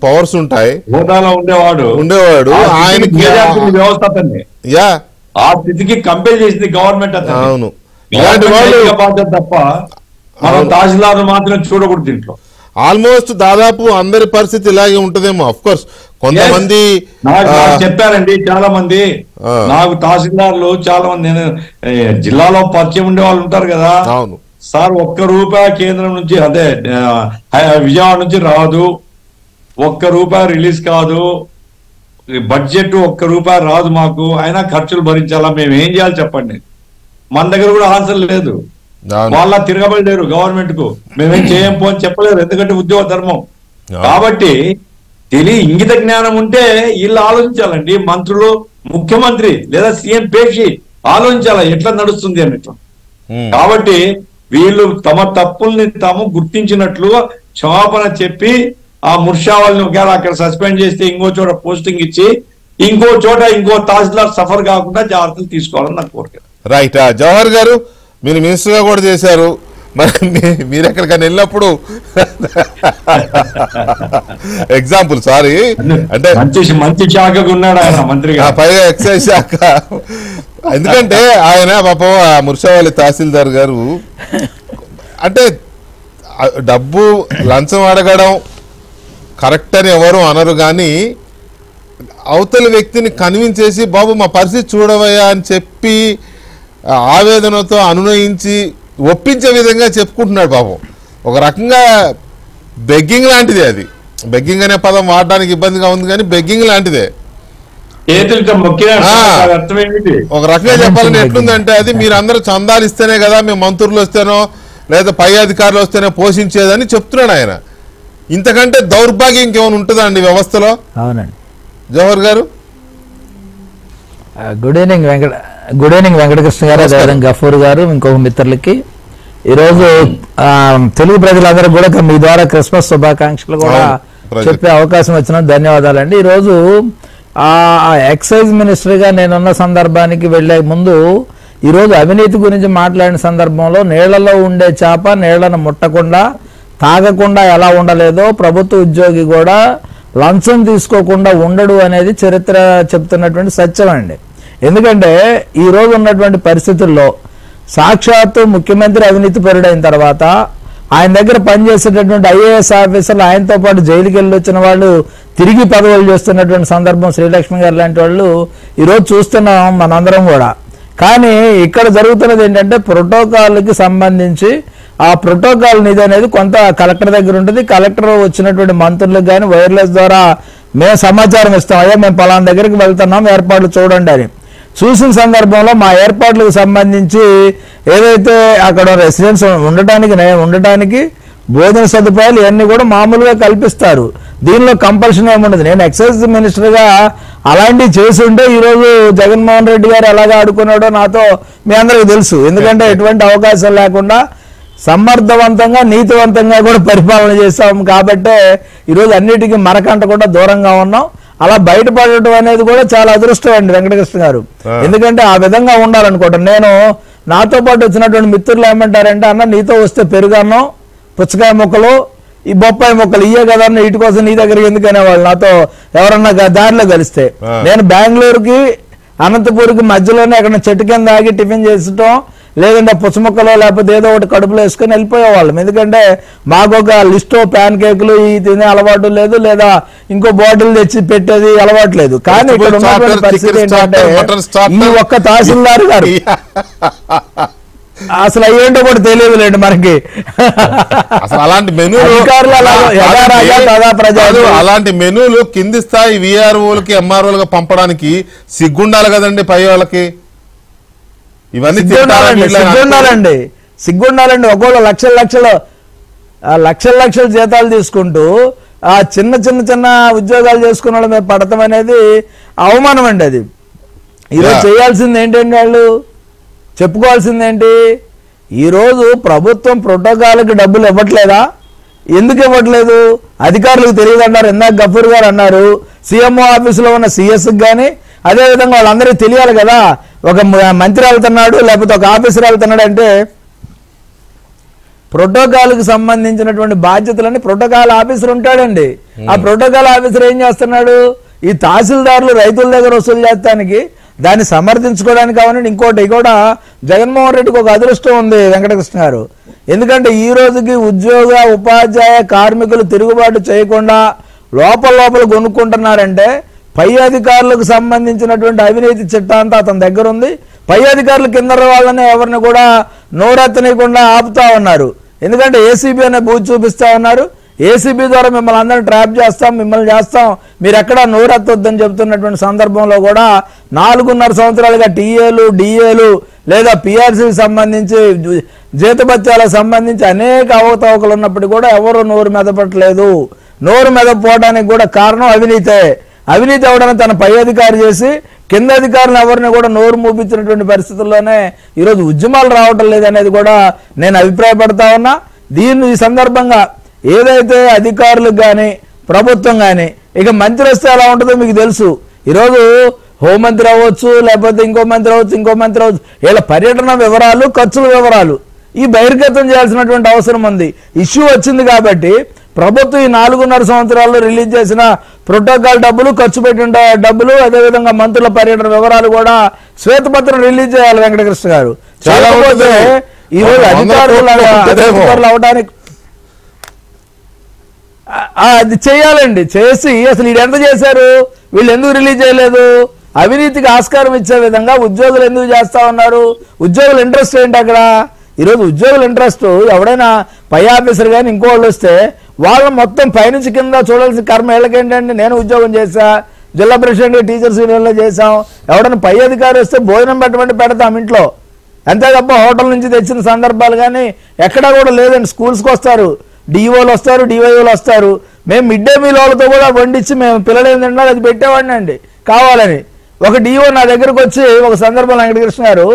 పవర్స్ ఉంటాయి,
హోదాలో ఉండేవాడు ఆయనకి వ్యవస్థ ఆ స్థితికి కంపేర్ చేసింది గవర్నమెంట్.
అవును,
ఇలాంటి వాళ్ళు బాధ్యత తప్ప మనం తహసీల్దార్ మాత్రం చూడకూడదు దీంట్లో.
ఆల్మోస్ట్ దాదాపు అందరి పరిస్థితి ఇలాగే ఉంటదేమో. అఫ్ కోర్స్ కొంతమంది
చెప్పారండి, చాలా మంది నాకు తహసీల్దార్లు చాలా మంది, నేను జిల్లాలో పరిచయం ఉండే వాళ్ళు ఉంటారు కదా.
అవును
సార్, ₹1 కేంద్రం నుంచి అదే విజయవాడ నుంచి రాదు, ₹1 రిలీజ్ కాదు, బడ్జెట్ ₹1 రాదు మాకు, అయినా ఖర్చులు భరించాలా, మేము ఏం చేయాలి చెప్పండి. మన దగ్గర కూడా ఆన్సర్ లేదు, వాళ్ళ తిరగబడలేరు గవర్నమెంట్ కు, మేమేం చేయం అని చెప్పలేరు, ఎందుకంటే ఉద్యోగ ధర్మం. కాబట్టి ఇంగిత జ్ఞానం ఉంటే వీళ్ళు ఆలోచించాలండి, మంత్రులు, ముఖ్యమంత్రి లేదా సీఎం పేషి ఆలోచించాలా ఎట్లా నడుస్తుంది అన్నట్లు. కాబట్టి వీళ్ళు తమ తప్పుల్ని తాము గుర్తించినట్లు క్షమాపణ చెప్పి ఆ ముర్షావాల్ని ఒకవేళ అక్కడ సస్పెండ్ చేస్తే ఇంకో చోట పోస్టింగ్ ఇచ్చి ఇంకో చోట ఇంకో తహసీల్దార్ సఫర్ కాకుండా జాగ్రత్తలు తీసుకోవాలని నాకు కోరిక.
రైట్. జవహర్ గారు, మీరు మినిస్టర్ గా కూడా చేశారు, మరి మీరు ఎక్కడికైనా వెళ్ళినప్పుడు ఎగ్జాంపుల్ సారీ అంటే
మంచి శాఖకు ఉన్నాడు ఆయన మంత్రిగా,
పైగా ఎక్సైజ్ శాఖ. ఎందుకంటే ఆయన పాపం ముర్షావల్లి తహసీల్దార్ గారు అంటే డబ్బు లంచం అడగడం కరెక్ట్ అని ఎవరు అనరు, కానీ అవతలి వ్యక్తిని కన్విన్స్ చేసి బాబు మా పరిస్థితి చూడవయ్యా అని చెప్పి ఆవేదనతో అనునయించి ఒప్పించే విధంగా చెప్పుకుంటున్నాడు పాపం. ఒక రకంగా బెగ్గింగ్ లాంటిదే అది. బెగ్గింగ్ అనే పదం వాడడానికి ఇబ్బందిగా ఉంది, కానీ బెగ్గింగ్ లాంటిదే. ఒక రకంగా చెప్పాలని ఎట్లుందంటే అది మీరందరూ చందాలు ఇస్తేనే కదా మేము మంత్రులు వస్తేనో లేదా పై అధికారులు వస్తేనే పోషించేదని చెప్తున్నాడు ఆయన. ఇంతకంటే దౌర్భాగ్యం ఇంకేమైనా ఉంటుందా అండి వ్యవస్థలో?
అవునండి.
జవహర్ గారు,
గుడ్ ఈవినింగ్ వెంకటకృష్ణ గారు, అదేవిధంగా గఫూర్ గారు, ఇంకొక మిత్రులకి ఈరోజు తెలుగు ప్రజలందరూ కూడా మీ ద్వారా క్రిస్మస్ శుభాకాంక్షలు కూడా చెప్పే అవకాశం వచ్చిన ధన్యవాదాలండి. ఈరోజు ఎక్సైజ్ మినిస్టర్గా నేనున్న సందర్భానికి వెళ్లే ముందు ఈరోజు అవినీతి గురించి మాట్లాడిన సందర్భంలో నీళ్లలో ఉండే చేప నీళ్లను ముట్టకుండా తాగకుండా ఎలా ఉండలేదో ప్రభుత్వ ఉద్యోగి కూడా లంచం తీసుకోకుండా ఉండడు అనేది చరిత్ర చెప్తున్నటువంటి సత్యం అండి. ఎందుకంటే ఈ రోజు ఉన్నటువంటి పరిస్థితుల్లో సాక్షాత్తు ముఖ్యమంత్రి అవినీతి పరుడైన తర్వాత ఆయన దగ్గర పనిచేసేటటువంటి ఐఏఎస్ ఆఫీసర్లు ఆయనతో పాటు జైలుకి వెళ్ళి వచ్చిన వాళ్ళు తిరిగి పదవులు చేస్తున్నటువంటి సందర్భం శ్రీలక్ష్మి గారు లాంటి వాళ్ళు ఈరోజు చూస్తున్నాం మనందరం కూడా. కానీ ఇక్కడ జరుగుతున్నది ఏంటంటే ప్రోటోకాల్కి సంబంధించి ఆ ప్రోటోకాల్ నిధి అనేది కొంత కలెక్టర్ దగ్గర ఉంటుంది. కలెక్టర్ వచ్చినటువంటి మంత్రులకు కానీ వైర్లెస్ ద్వారా మేము సమాచారం ఇస్తాం, అయ్యా మేము పలానా దగ్గరికి వెళ్తున్నాం, ఏర్పాట్లు చూడండి అని. చూసిన సందర్భంలో మా ఏర్పాట్లకు సంబంధించి ఏదైతే అక్కడ రెసిడెన్స్ ఉండటానికి భోజన సదుపాయాలు ఇవన్నీ కూడా మామూలుగా కల్పిస్తారు. దీనిలో కంపల్షన్ ఏముండదు. నేను ఎక్సైజ్ మినిస్టర్గా అలాంటివి చేసి ఉంటే ఈరోజు జగన్మోహన్ రెడ్డి గారు ఎలాగ ఆడుకున్నాడో నాతో మీ అందరికీ తెలుసు. ఎందుకంటే ఎటువంటి అవకాశం లేకుండా సమర్థవంతంగా నీతివంతంగా కూడా పరిపాలన చేస్తాం కాబట్టి ఈరోజు అన్నిటికీ మరకంటకుండా దూరంగా ఉన్నాం. అలా బయటపడటం అనేది కూడా చాలా అదృష్టం అండి వెంకటకృష్ణ గారు. ఎందుకంటే ఆ విధంగా ఉండాలనుకోవటం. నేను నాతో పాటు వచ్చినటువంటి మిత్రులు ఏమంటారంటే, అన్న నీతో వస్తే పెరుగన్నం, పుచ్చకాయ ముక్కలు, ఈ బొప్పాయి మొక్కలు ఇయ్యే కదా అన్న, ఇటు కోసం నీ దగ్గర ఎందుకనే వాళ్ళు నాతో ఎవరన్నా దారిలో కలిస్తే. నేను బెంగళూరుకి అనంతపూర్కి మధ్యలోనే ఎక్కడ చెట్టు కింద ఆగి టిఫిన్ చేసటం, లేదంటే పుచ్చముక్కలో లేకపోతే ఏదో ఒకటి కడుపులో వేసుకొని వెళ్ళిపోయేవాళ్ళం. ఎందుకంటే మాకు ఒక లిస్ట్ ప్యాన్ కేకులు ఈ తినే అలవాటు లేదు, లేదా ఇంకో బాటిల్ తెచ్చి పెట్టేది అలవాటు లేదు. కానీ ఇక్కడ ఉన్నటువంటి పరిస్థితి ఏంటంటే ఈ ఒక్క తహసీల్దార్ గారు అసలు అయ్యేంటో కూడా తెలియదులేండి మనకి.
అసలు అలాంటి మెనూలు అలాంటి మెనూలు కింది స్థాయి విఆర్ఓలకి ఎంఆర్ఓలుగా పంపడానికి సిగ్గుండాలి కదండి పై వాళ్ళకి. ఇవన్నీ
సిగ్గుండాలండి. ఒకవేళ లక్షల జీతాలు తీసుకుంటూ ఆ చిన్న ఉద్యోగాలు చేసుకున్న వాళ్ళు మేము పడతాం అనేది అవమానం అండి. అది ఈరోజు చేయాల్సింది ఏంటండి, వాళ్ళు చెప్పుకోవాల్సిందేంటి? ఈరోజు ప్రభుత్వం ప్రోటోకాల్కి డబ్బులు ఇవ్వట్లేదా? ఎందుకు ఇవ్వట్లేదు? అధికారులకు తెలియదు అన్నారు. ఇందాక గఫూర్ గారు అన్నారు, సీఎంఓ ఆఫీసులో ఉన్న సిఎస్కి కానీ అదేవిధంగా వాళ్ళందరికీ తెలియాలి కదా. ఒక మంత్రి వెళ్తున్నాడు లేకపోతే ఒక ఆఫీసర్ వెళ్తున్నాడు అంటే ప్రోటోకాల్కి సంబంధించినటువంటి బాధ్యతలన్నీ ప్రోటోకాల్ ఆఫీసర్ ఉంటాడండి. ఆ ప్రోటోకాల్ ఆఫీసర్ ఏం చేస్తున్నాడు? ఈ తహసీల్దారులు రైతుల దగ్గర వసూలు చేస్తానికి, దాన్ని సమర్థించుకోవడానికి కావాలంటే ఇంకోటి కూడా జగన్మోహన్ రెడ్డికి ఒక అదృష్టం ఉంది వెంకటకృష్ణ గారు. ఎందుకంటే ఈ రోజుకి ఉద్యోగ ఉపాధ్యాయ కార్మికులు తిరుగుబాటు చేయకుండా లోపల కొనుక్కుంటున్నారంటే పై అధికారులకు సంబంధించినటువంటి అవినీతి చిట్టా అంతా అతని దగ్గర ఉంది. పై అధికారుల కింద వాళ్ళని ఎవరిని కూడా నోరెత్తనీయకుండా ఆపుతా ఉన్నారు. ఎందుకంటే ఏసీబీ అనే బూత్ చూపిస్తా ఉన్నారు. ఏసీబీ ద్వారా మిమ్మల్ని అందరినీ ట్రాప్ చేస్తాం, మిమ్మల్ని చేస్తాం, మీరు ఎక్కడా నోరెత్తొద్దని చెప్తున్నటువంటి సందర్భంలో కూడా 4.5 సంవత్సరాలుగా టీఏలు డిఏలు లేదా పిఆర్సీకి సంబంధించి జీతభత్యాలకు సంబంధించి అనేక అవకతవకలు ఉన్నప్పటికీ కూడా ఎవరు నోరు మెదపట్లేదు. నోరు మెదపోవడానికి కూడా కారణం అవినీతే. అవినీతి అవడానికి తన పై అధికారి చేసి కింద అధికారులు ఎవరిని కూడా నోరు మూపించినటువంటి పరిస్థితుల్లోనే ఈరోజు ఉద్యమాలు రావటం లేదనేది కూడా నేను అభిప్రాయపడతా ఉన్నా. ఈ సందర్భంగా ఏదైతే అధికారులకు కానీ ప్రభుత్వం కానీ ఇక మంత్రి వస్తే ఎలా ఉంటుందో మీకు తెలుసు. ఈరోజు హోంమంత్రి అవ్వచ్చు, లేకపోతే ఇంకో మంత్రి అవ్వచ్చు, వీళ్ళ పర్యటన వివరాలు, ఖర్చుల వివరాలు ఈ బహిర్గతం చేయాల్సినటువంటి అవసరం ఉంది. ఇష్యూ వచ్చింది కాబట్టి ప్రభుత్వం ఈ 4.5 సంవత్సరాల్లో రిలీజ్ చేసిన ప్రోటోకాల్ డబ్బులు, ఖర్చు పెట్టిన డబ్బులు, అదేవిధంగా మంత్రుల పర్యటన వివరాలు కూడా శ్వేతపత్రం రిలీజ్ చేయాలి వెంకటకృష్ణ గారు. చేయకపోతే ఈరోజు అధికారులు అవడానికి అది చేయాలండి. చేసి అసలు వీళ్ళు ఎంత చేశారు, వీళ్ళు ఎందుకు రిలీజ్ చేయలేదు, అవినీతికి ఆస్కారం ఇచ్చే విధంగా ఉద్యోగులు ఎందుకు చేస్తా ఉన్నారు, ఉద్యోగుల ఇంట్రెస్ట్ ఏంటి అక్కడ? ఈరోజు ఉద్యోగుల ఇంట్రెస్ట్ ఎవడైనా పై ఆఫీసర్ కానీ ఇంకో వాళ్ళు వస్తే వాళ్ళు మొత్తం పైనుంచి కింద చూడాల్సిన కర్మ వీళ్ళకేంటండి? నేను ఉద్యోగం చేశా, జిల్లా ప్రెసిడెంట్ టీచర్స్ యూనియన్లో చేశాం, ఎవడైనా పై అధికారి వస్తే భోజనం పెట్టమంటే పెడతాం ఇంట్లో, అంతే తప్ప హోటల్ నుంచి తెచ్చిన సందర్భాలు కానీ ఎక్కడా కూడా లేదండి. స్కూల్స్కి వస్తారు, డిఓలు వస్తారు, డివైఓలు వస్తారు. మేము మిడ్ డే మీల్ వాళ్ళతో కూడా వండించి మేము పిల్లలు ఏంటంటే అది పెట్టేవాడిని అండి కావాలని. ఒక డిఓ నా దగ్గరకు వచ్చి ఒక సందర్భంలో వెంకటకృష్ణ గారు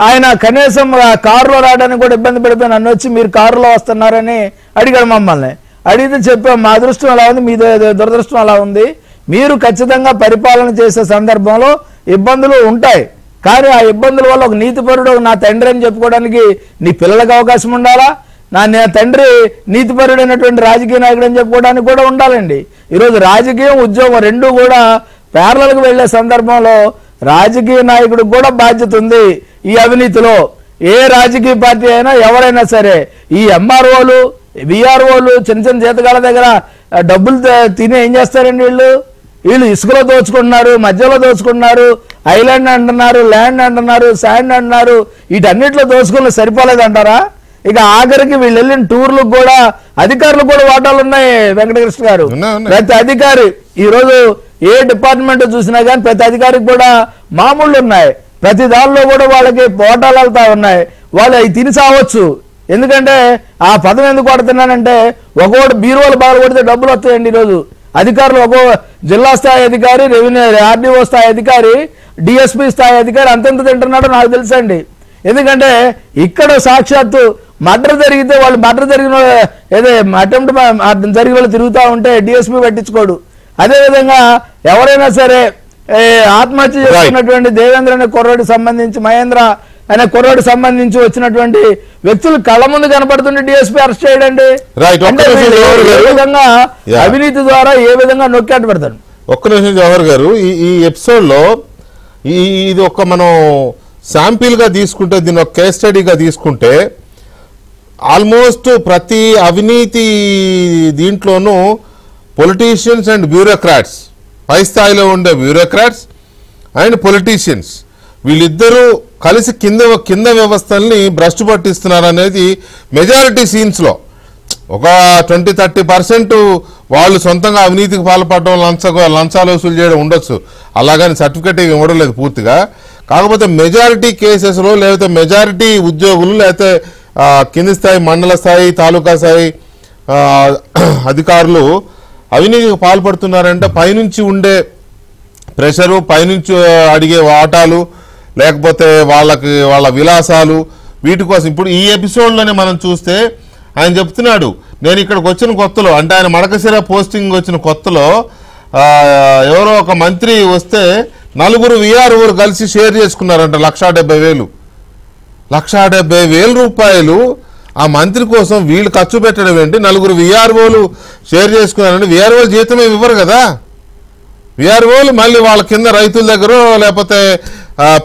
ఆయన కనీసం కారులో రావడానికి కూడా ఇబ్బంది పడిపోయి నన్ను వచ్చి మీరు కారులో వస్తున్నారని అడిగాడు మమ్మల్ని. అడిగితే చెప్పాం మా అదృష్టం అలా ఉంది, మీ దురదృష్టం అలా ఉంది, మీరు ఖచ్చితంగా పరిపాలన చేసే సందర్భంలో ఇబ్బందులు ఉంటాయి, కానీ ఆ ఇబ్బందుల వల్ల ఒక నీతిపరుడు నా తండ్రి అని చెప్పుకోవడానికి నీ పిల్లలకు అవకాశం ఉండాలా, నా తండ్రి నీతిపరుడైనటువంటి రాజకీయ నాయకుడు అని చెప్పుకోవడానికి కూడా ఉండాలండి. ఈరోజు రాజకీయం ఉద్యోగం రెండూ కూడా ప్యారలల్గా వెళ్లే సందర్భంలో రాజకీయ నాయకుడికి కూడా బాధ్యత ఉంది. ఈ అవినీతిలో ఏ రాజకీయ పార్టీ అయినా ఎవరైనా సరే ఈ ఎంఆర్ఓలు విఆర్ఓలు చిన్న జీతగాళ్ళ దగ్గర డబ్బులు తిని ఏం చేస్తారండి? వీళ్ళు ఇసుకలో దోచుకుంటున్నారు, మధ్యలో దోచుకుంటున్నారు, ఐలాండ్ అంటున్నారు, ల్యాండ్ అంటున్నారు, శాండ్ అంటున్నారు, వీటన్నిటిలో దోచుకుని సరిపోలేదంటారా? ఇక ఆఖరికి వీళ్ళు వెళ్ళిన టూర్లకు కూడా అధికారులు కూడా వాటాలు ఉన్నాయి వెంకటకృష్ణ గారు. ప్రతి అధికారి ఈ రోజు ఏ డిపార్ట్మెంట్ చూసినా కానీ ప్రతి అధికారికి కూడా మామూళ్ళు ఉన్నాయి. ప్రతి దానిలో కూడా వాళ్ళకి వాటాలు వెళ్తా ఉన్నాయి. వాళ్ళు అవి తిని సావచ్చు. ఎందుకంటే ఆ పదం ఎందుకు కొడుతున్నానంటే ఒక్కొక్కటి బీరువాలు బాగా కొడితే డబ్బులు వస్తాయండి. ఈరోజు అధికారులు ఒక్కో జిల్లా స్థాయి అధికారి, రెవెన్యూ ఆర్డీఓ స్థాయి అధికారి, డిఎస్పీ స్థాయి అధికారి అంతెంత తింటున్నాడో నాకు తెలుసండి. ఎందుకంటే ఇక్కడ సాక్షాత్తు మర్డర్ జరిగితే వాళ్ళు మర్డర్ జరిగిన ఏదో అటెంప్ట్ జరిగిన వాళ్ళు తిరుగుతూ ఉంటే డిఎస్పీ పట్టించుకోడు. అదేవిధంగా ఎవరైనా సరే ఆత్మహత్య చేసుకున్నటువంటి దేవేంద్ర అనే కుర్రాడికి సంబంధించి, మహేంద్ర అనే కుర్రాడికి సంబంధించి వచ్చినటువంటి వ్యక్తులు కళ్ళ ముందు కనపడుతుంటే డిఎస్పీ అరెస్ట్ చేయడండి. ఏ విధంగా అవినీతి ద్వారా ఏ విధంగా నొక్కాట పెడతాడు.
ఒక్క నిమిషం జవహర్ గారు, ఈ ఎపిసోడ్ లో ఇది ఒక మనం శాంపిల్ గా తీసుకుంటే, దీని ఒక కేస్ స్టడీగా తీసుకుంటే ఆల్మోస్ట్ ప్రతి అవినీతి దీంట్లోనూ పొలిటీషియన్స్ అండ్ బ్యూరోక్రాట్స్, పై స్థాయిలో ఉండే బ్యూరోక్రాట్స్ అండ్ పొలిటీషియన్స్ వీళ్ళిద్దరూ కలిసి కింద వ్యవస్థల్ని భ్రష్టు పట్టిస్తున్నారు అనేది మెజారిటీ సీన్స్లో. ఒక 20-30% వాళ్ళు సొంతంగా అవినీతికి పాల్పడడం, లంచాలు వసూలు చేయడం ఉండొచ్చు. అలాగని సర్టిఫికేట్ ఇవ్వడం లేదు పూర్తిగా. కాకపోతే మెజారిటీ కేసెస్లో లేకపోతే మెజారిటీ ఉద్యోగులు లేకపోతే కింది స్థాయి, మండల స్థాయి, తాలూకా స్థాయి అధికారులు అవినీతికి పాల్పడుతున్నారంటే పైనుంచి ఉండే ప్రెషరు, పైనుంచి అడిగే వాటాలు, లేకపోతే వాళ్ళ విలాసాలు, వీటి కోసం. ఇప్పుడు ఈ ఎపిసోడ్లోనే మనం చూస్తే ఆయన చెప్తున్నాడు, నేను ఇక్కడికి వచ్చిన కొత్తలో, అంటే ఆయన మడకశిర పోస్టింగ్ వచ్చిన కొత్తలో ఎవరో ఒక మంత్రి వస్తే 4 వీఆర్ఓలు కలిసి షేర్ చేసుకున్నారంట 1,70,000. 1,70,000 రూపాయలు ఆ మంత్రి కోసం వీళ్ళు ఖర్చు పెట్టడం ఏంటి? 4 వీఆర్ఓలు షేర్ చేసుకున్నారంటే వీఆర్ఓలు జీతమే ఇవ్వరు కదా. వీఆర్ఓలు మళ్ళీ వాళ్ళ కింద రైతుల దగ్గర లేకపోతే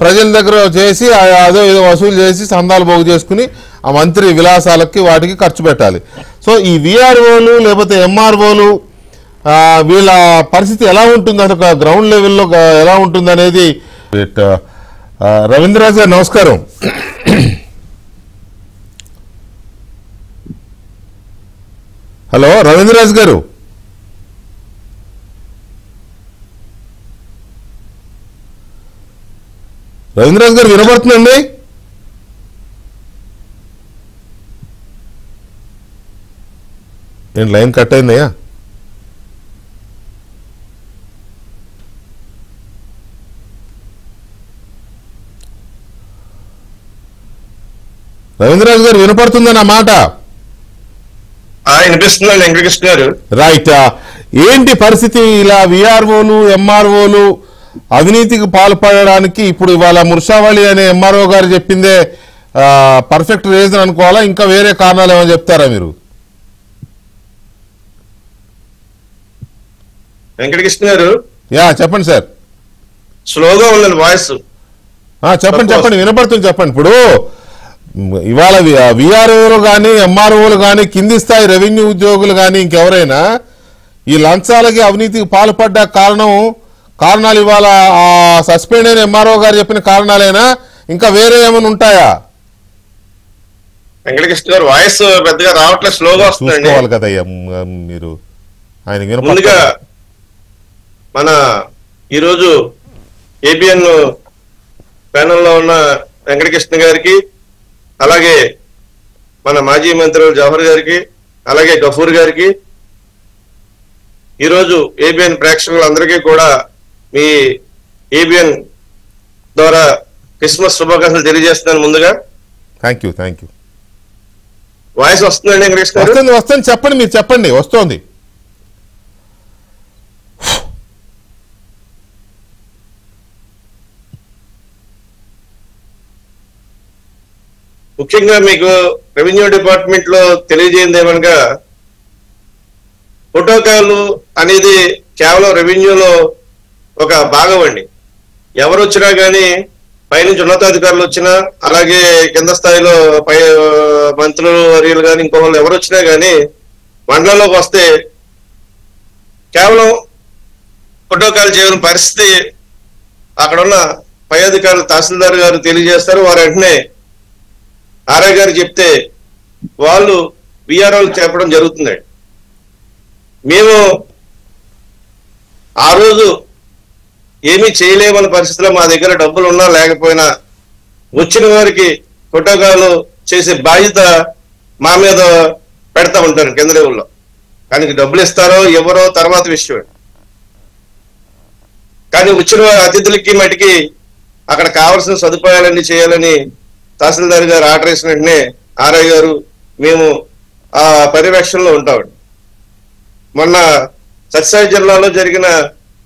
ప్రజల దగ్గర చేసి అదో ఏదో వసూలు చేసి సందాలు పోగు చేసుకుని ఆ మంత్రి విలాసాలకి వాటికి ఖర్చు పెట్టాలి. సో ఈ వీఆర్ఓలు లేకపోతే ఎంఆర్ఓలు వీళ్ళ పరిస్థితి ఎలా ఉంటుంది, అసలు గ్రౌండ్ లెవెల్లో ఎలా ఉంటుంది అనేది. రవీంద్రరాజు గారు నమస్కారం. హలో రవీంద్రరాజు గారు. రవీంద్రరాజు గారు వినపడుతుందండి? ఏంటి లైన్ కట్ అయిందయ్యా? రవీంద్రరాజు గారు వినపడుతుందా నా మాట?
వినిపిస్తుందండి వెంకటకృష్ణ గారు.
రైట్. ఏంటి పరిస్థితి? ఇలా విఆర్ఓలు, ఎంఆర్ఓలు అవినీతికి పాల్పడడానికి ఇప్పుడు ఇవాళ ముర్షావళి అనే ఎంఆర్ఓ గారు చెప్పిందే పర్ఫెక్ట్ రీజన్ అనుకోవాలా, ఇంకా వేరే కారణాలు ఏమైనా చెప్తారా మీరు?
వెంకటకృష్ణ గారు
చెప్పండి సార్.
స్లోగా ఉందండి వాయిస్.
చెప్పండి వినపడుతుంది, చెప్పండి. ఇప్పుడు ఇవాళ విఆర్ఓలు కానీ, ఎంఆర్ఓలు కానీ, కింది స్థాయి రెవెన్యూ ఉద్యోగులు కానీ ఇంకెవరైనా ఈ లంచాలకి అవినీతికి పాల్పడ్డ కారణాలు ఇవాళ సస్పెండ్ అయిన ఎంఆర్ఓ గారు చెప్పిన కారణాలైనా ఇంకా వేరే ఏమైనా ఉంటాయా?
వెంకటకృష్ణ గారు వాయిస్ పెద్దగా రావట్లేదు, స్లోగా వస్తుంది
కదయ్యా మీరు. ఆయన
ముందుగా మన ఈరోజు ఏబిఎన్ ప్యానెల్లో ఉన్న వెంకటకృష్ణ గారికి, అలాగే మన మాజీ మంత్రులు జవహర్ గారికి, అలాగే గఫూర్ గారికి, ఈరోజు ఏబిఎన్ ప్రేక్షకులందరికీ కూడా మీ ఏబిఎన్ ద్వారా క్రిస్మస్ శుభాకాంక్షలు తెలియజేస్తున్నాను. ముందుగా
థ్యాంక్ యూ.
వాయిస్ వస్తుందండి వెంకటకృష్ణ గారు?
వస్తుంది, చెప్పండి, మీరు చెప్పండి. వస్తోంది.
ముఖ్యంగా మీకు రెవెన్యూ డిపార్ట్మెంట్ లో తెలియజేయండి ఏమనగా, ప్రోటోకాల్ అనేది కేవలం రెవెన్యూలో ఒక భాగం అండి. ఎవరు వచ్చినా కానీ, పైనుంచి ఉన్నతాధికారులు వచ్చినా, అలాగే కింద స్థాయిలో మంత్రులు వర్యులు కానీ ఇంకో వాళ్ళు ఎవరు వచ్చినా కానీ మండలంలోకి వస్తే కేవలం ప్రోటోకాల్ చేయని పరిస్థితి అక్కడున్న పై అధికారులు తహసీల్దార్ గారు తెలియజేస్తారు. వారు వెంటనే ఆర్ఐ గారు చెప్తే వాళ్ళు విఆర్ఓలు చెప్పడం జరుగుతుందండి. మేము ఆ రోజు ఏమీ చేయలేమన్న పరిస్థితిలో మా దగ్గర డబ్బులు ఉన్నా లేకపోయినా వచ్చిన వారికి ఫోటోకాలు చేసే బాధ్యత మా మీద పెడతా ఉంటారు కేంద్ర లెవెల్లో. కానీ డబ్బులు ఇస్తారో ఎవరో తర్వాత విషయం. కానీ వచ్చిన అతిథులకి మటుకి అక్కడ కావాల్సిన సదుపాయాలన్నీ చేయాలని తహసీల్దార్ గారు ఆర్డర్ వేసిన వెంటనే ఆర్ఐ గారు మేము ఆ పర్యవేక్షణలో ఉంటామండి. మొన్న సత్యసాయి జిల్లాలో జరిగిన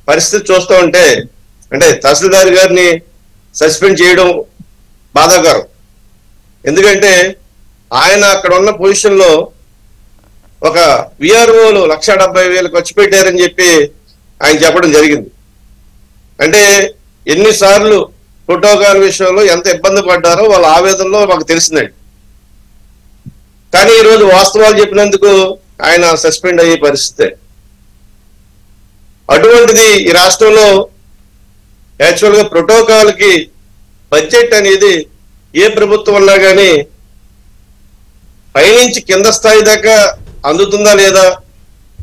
పరిస్థితి చూస్తూ ఉంటే అంటే తహసీల్దార్ గారిని సస్పెండ్ చేయడం బాధాకరం. ఎందుకంటే ఆయన అక్కడ ఉన్న పొజిషన్ లో ఒక విఆర్ఓలు 1,70,000 ఖర్చు పెట్టారని చెప్పి ఆయన చెప్పడం జరిగింది. అంటే ఎన్నిసార్లు ప్రోటోకాల్ విషయంలో ఎంత ఇబ్బంది పడ్డారో వాళ్ళ ఆవేదనలో మాకు తెలిసిందండి. కానీ ఈరోజు వాస్తవాలు చెప్పినందుకు ఆయన సస్పెండ్ అయ్యే పరిస్థితి. అటువంటిది ఈ రాష్ట్రంలో యాక్చువల్ గా ప్రోటోకాల్ కి బడ్జెట్ అనేది ఏ ప్రభుత్వం ఉన్నా కానీ పైనుంచి కింద స్థాయి దాకా అందుతుందా లేదా,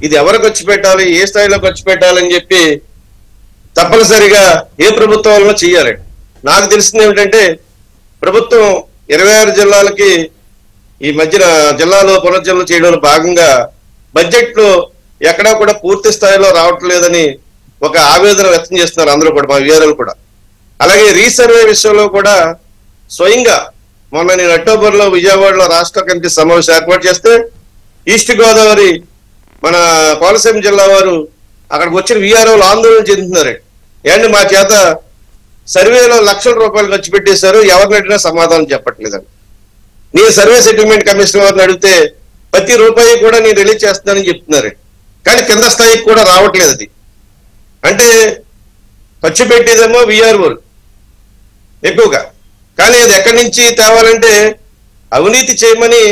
ఇది ఎవరు ఖర్చు పెట్టాలి, ఏ స్థాయిలో ఖర్చు పెట్టాలని చెప్పి తప్పనిసరిగా ఏ ప్రభుత్వం వల్ల చేయాలి. నాకు తెలిసింది ఏమిటంటే ప్రభుత్వం 26 జిల్లాలకి ఈ మధ్యన జిల్లాలో పునర్జీవనం చేయడంలో భాగంగా బడ్జెట్ లో ఎక్కడా కూడా పూర్తి స్థాయిలో రావట్లేదని ఒక ఆవేదన వ్యక్తం చేస్తున్నారు అందరూ కూడా, మా విఆర్ఓలు కూడా. అలాగే రీసర్వే విషయంలో కూడా స్వయంగా మొన్న నేను అక్టోబర్లో విజయవాడలో రాష్ట్ర కమిటీ సమావేశం ఏర్పాటు చేస్తే ఈస్ట్ గోదావరి మన కోనసీమ జిల్లా వారు అక్కడికి వచ్చిన విఆర్ఓలు ఆందోళన చెందుతున్నారు. ఏంటి మా చేత సర్వేలో లక్షల రూపాయలు ఖర్చు పెట్టేశారు, ఎవరిని అడిగినా సమాధానం చెప్పట్లేదని. నేను సర్వే సెటిల్మెంట్ కమిషన్ వారిని అడిగితే ప్రతి రూపాయి కూడా నేను రిలీజ్ చేస్తున్నానని చెప్తున్నారు. కానీ కింద స్థాయికి కూడా రావట్లేదు. అది అంటే ఖర్చు పెట్టేదేమో విఆర్ఓలు ఎక్కువగా, కానీ అది ఎక్కడి నుంచి తేవాలంటే అవినీతి చేయమని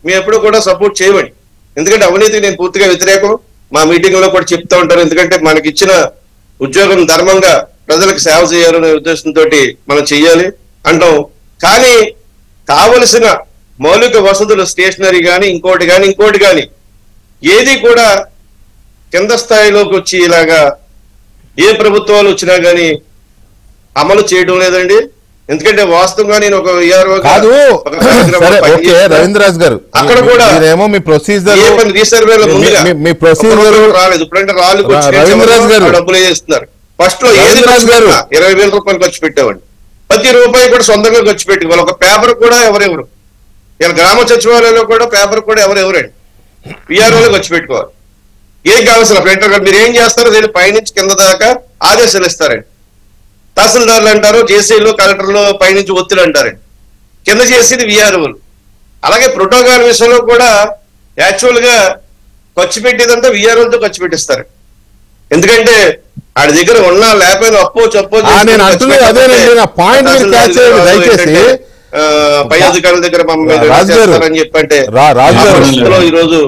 మేము ఎప్పుడు కూడా సపోర్ట్ చేయమని. ఎందుకంటే అవినీతికి నేను పూర్తిగా వ్యతిరేకం. మా మీటింగ్ లో కూడా చెప్తా ఉంటారు. ఎందుకంటే మనకి ఇచ్చిన ఉద్యోగం ధర్మంగా ప్రజలకు సేవ చేయాలనే ఉద్దేశంతో మనం చెయ్యాలి అంటాం. కానీ కావలసిన మౌలిక వసతులు స్టేషనరీ కానీ ఇంకోటి కానీ ఏది కూడా కింద స్థాయిలోకి వచ్చి ఇలాగా ఏ ప్రభుత్వాలు వచ్చినా కానీ అమలు చేయడం లేదండి. ఎందుకంటే వాస్తవంగా నేను ఒక
కాదు. రవీంద్రరాజ్ గారు
అక్కడ కూడా
ఏమో మీ ప్రొసీజర్
రీసర్వేలో
మీ ప్రొసీజర్
రాలేదు. ఇప్పుడంటే
రవీంద్రరాజ్ గారు
డబ్బులు చేస్తున్నారు. ఫస్ట్ లో 20,000 రూపాయలు ఖర్చు పెట్టేవాడిని. ప్రతి రూపాయి కూడా సొంతంగా ఖర్చు పెట్టి వాళ్ళు ఒక పేపర్ కూడా ఎవరెవరు ఇలా గ్రామ సచివాలయంలో కూడా పేపర్ కూడా ఎవరెవరండి విఆర్ఓలో ఖర్చు పెట్టుకోవాలి. ఏం కావాల్సిన ప్రింటర్ గారు మీరు ఏం చేస్తారో దీన్ని పైనుంచి కింద దాకా ఆదేశాలు ఇస్తారండి. తహసీల్దార్లు అంటారు, జేసీలు కలెక్టర్లు పైనుంచి ఒత్తిడి అంటారండి. కింద చేసేది విఆర్ఓలు. అలాగే ప్రోటోకాల్ విషయంలో కూడా యాక్చువల్ గా ఖర్చు పెట్టేదంతా విఆర్ఓలతో ఖర్చు పెట్టిస్తారు. ఎందుకంటే ఆడి దగ్గర ఉన్నా లేకపోయినా అప్పో చెప్పో పై అధికారుల దగ్గర మమ్మల్ని చెప్పంటే ఈరోజు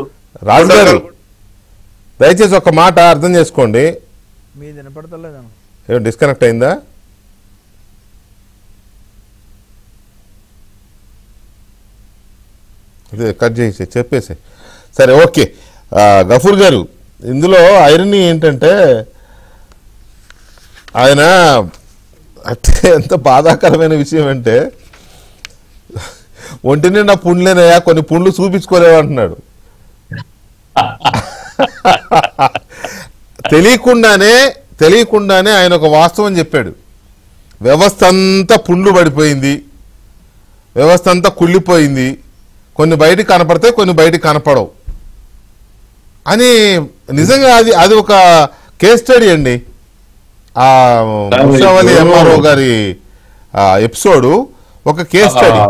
దయచేసి ఒక మాట అర్థం చేసుకోండి. డిస్కనెక్ట్ అయిందా? కట్ చేసి చెప్పేసి సరే ఓకే. గఫూర్ గారు, ఇందులో ఐరనీ ఏంటంటే ఆయన అంటే ఎంత బాధాకరమైన విషయం అంటే ఒంటి నిండా పుండ్లేనయా, కొన్ని పుండ్లు చూపించుకోలేమంటున్నాడు. తెలియకుండానే ఆయన ఒక వాస్తవం చెప్పాడు. వ్యవస్థ అంతా పుండ్లు పడిపోయింది, వ్యవస్థ అంతా కుళ్ళిపోయింది, కొన్ని బయటికి కనపడతాయి, కొన్ని బయటికి కనపడవు అని. నిజంగా అది ఒక కేస్ స్టడీ అండి. ఆ ఉషావళి ఎంఆర్ఓ గారి ఎపిసోడ్ ఒక కేస్ స్టడీ.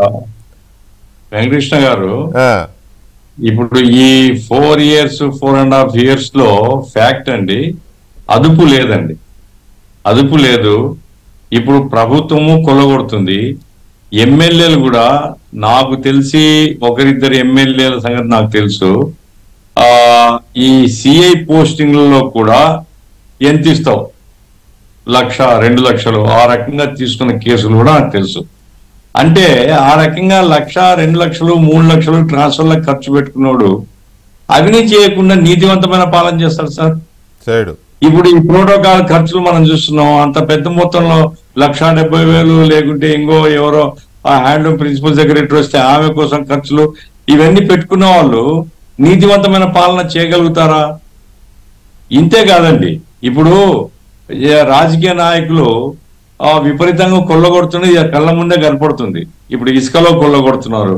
వెంకటకృష్ణ గారు, ఇప్పుడు ఈ 4.5 years లో ఫ్యాక్ట్ అండి, అదుపు లేదండి, అదుపు లేదు. ఇప్పుడు ప్రభుత్వము కొల్లగొడుతుంది. ఎమ్మెల్యేలు కూడా నాకు తెలిసి ఒకరిద్దరు ఎమ్మెల్యేల సంగతి నాకు తెలుసు. ఈ సిఐ పోస్టింగ్లలో కూడా ఎంత ఇస్తావు, 1,00,000, 2 లక్షలు ఆ రకంగా తీసుకున్న కేసులు కూడా నాకు తెలుసు. అంటే ఆ రకంగా 1,00,000, 2,00,000, 3,00,000 ట్రాన్స్ఫర్లకు ఖర్చు పెట్టుకున్నాడు అవినీతి చేయకుండా నీతివంతమైన పాలన చేస్తాడు సార్. ఇప్పుడు ఈ ప్రోటోకాల్ ఖర్చులు మనం చూస్తున్నాం. అంత పెద్ద మొత్తంలో 1,70,000 లేకుంటే ఇంకో ఎవరో ఆ హ్యాండ్లూమ్ ప్రిన్సిపల్ సెక్రటరీ వస్తే ఆమె కోసం ఖర్చులు ఇవన్నీ పెట్టుకున్న వాళ్ళు నీతివంతమైన పాలన చేయగలుగుతారా? ఇంతే కాదండి, ఇప్పుడు రాజకీయ నాయకులు విపరీతంగా కొల్లగొడుతున్నది కళ్ళ ముందే కనపడుతుంది. ఇప్పుడు ఇసుకలో కొల్లగొడుతున్నారు,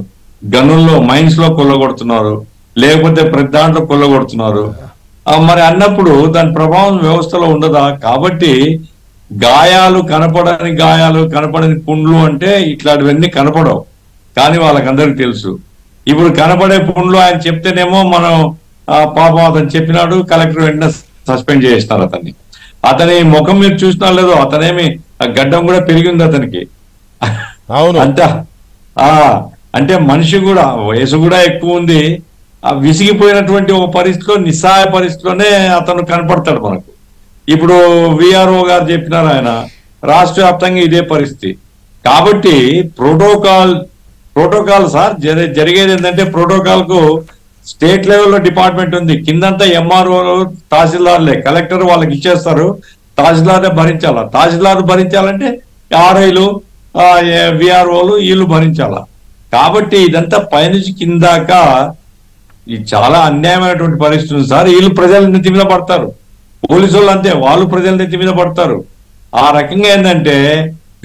గనుల్లో మైన్స్ లో కొల్లగొడుతున్నారు, లేకపోతే ప్రతి దాంట్లో కొల్లగొడుతున్నారు. మరి అన్నప్పుడు దాని ప్రభావం వ్యవస్థలో ఉండదా? కాబట్టి గాయాలు కనపడని పుండ్లు అంటే ఇట్లాంటివన్నీ కనపడవు, కానీ వాళ్ళకందరికి తెలుసు. ఇప్పుడు కనపడే పుండ్లు ఆయన చెప్తేనేమో మనం పాపం అతను చెప్పినాడు, కలెక్టర్ వెంటనే సస్పెండ్ చేసినారు అతన్ని. అతని ముఖం మీరు చూసినా లేదో, అతనేమి గడ్డం కూడా పెరిగింది అతనికి. అంత అంటే మనిషి కూడా వయసు కూడా ఎక్కువ ఉంది. విసిగిపోయినటువంటి ఒక పరిస్థితిలో, నిస్సహాయ పరిస్థితిలోనే అతను కనపడతాడు మనకు. ఇప్పుడు విఆర్ఓ గారు చెప్పినారు, ఆయన రాష్ట్ర వ్యాప్తంగా ఇదే పరిస్థితి. కాబట్టి ప్రోటోకాల్ సార్ జరిగేది ఏంటంటే, ప్రోటోకాల్ కు స్టేట్ లెవెల్లో డిపార్ట్మెంట్ ఉంది, కిందంతా ఎంఆర్ఓ తహసీల్దార్లే, కలెక్టర్ వాళ్ళకి ఇచ్చేస్తారు, తహసీల్దార్నే భరించాలా. తహసీల్దార్ భరించాలంటే ఆర్ఐలు విఆర్ఓలు వీళ్ళు భరించాలా. కాబట్టి ఇదంతా పైనుంచి కిందాక ఇది చాలా అన్యాయమైనటువంటి పరిస్థితి ఉంది సార్. వీళ్ళు ప్రజల నెత్తి మీద పడతారు, పోలీసు వాళ్ళు అంతే, వాళ్ళు ప్రజల నెత్తి మీద పడతారు. ఆ రకంగా ఏంటంటే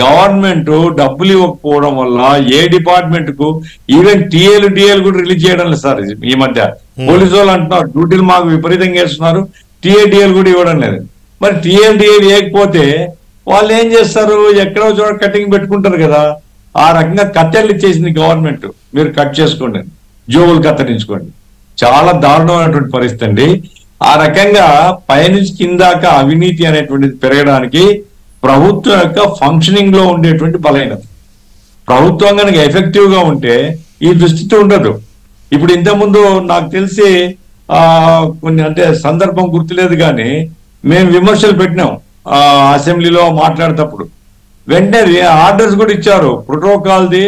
గవర్నమెంట్ డబ్బులు ఇవ్వకపోవడం వల్ల ఏ డిపార్ట్మెంట్ కు ఈవెన్ టీఏలు కూడా రిలీజ్ చేయడం లేదు సార్. ఈ మధ్య పోలీసు వాళ్ళు అంటున్నారు డ్యూటీలు మాకు విపరీతంగా వేస్తున్నారు, టీఏలు కూడా ఇవ్వడం లేదు. మరి టీఏలు వేయకపోతే వాళ్ళు ఏం చేస్తారు? ఎక్కడో చోట కటింగ్ పెట్టుకుంటారు కదా. ఆ రకంగా కట్టెలు ఇచ్చేసింది గవర్నమెంట్, మీరు కట్ చేసుకోండి, జోబులు కత్తిరించుకోండి. చాలా దారుణమైనటువంటి పరిస్థితి అండి. ఆ రకంగా పైనుంచి కిందాక అవినీతి అనేటువంటిది పెరగడానికి ప్రభుత్వం యొక్క ఫంక్షనింగ్ లో ఉండేటువంటి బలహీనత. ప్రభుత్వం కనుక ఎఫెక్టివ్ గా ఉంటే ఈ దుస్థితి ఉండదు. ఇప్పుడు ఇంతకుముందు నాకు తెలిసి కొన్ని అంటే సందర్భం గుర్తులేదు కానీ మేము విమర్శలు పెట్టినాం అసెంబ్లీలో మాట్లాడేటప్పుడు. వెంటనే ఆర్డర్స్ కూడా ఇచ్చారు, ప్రోటోకాల్ది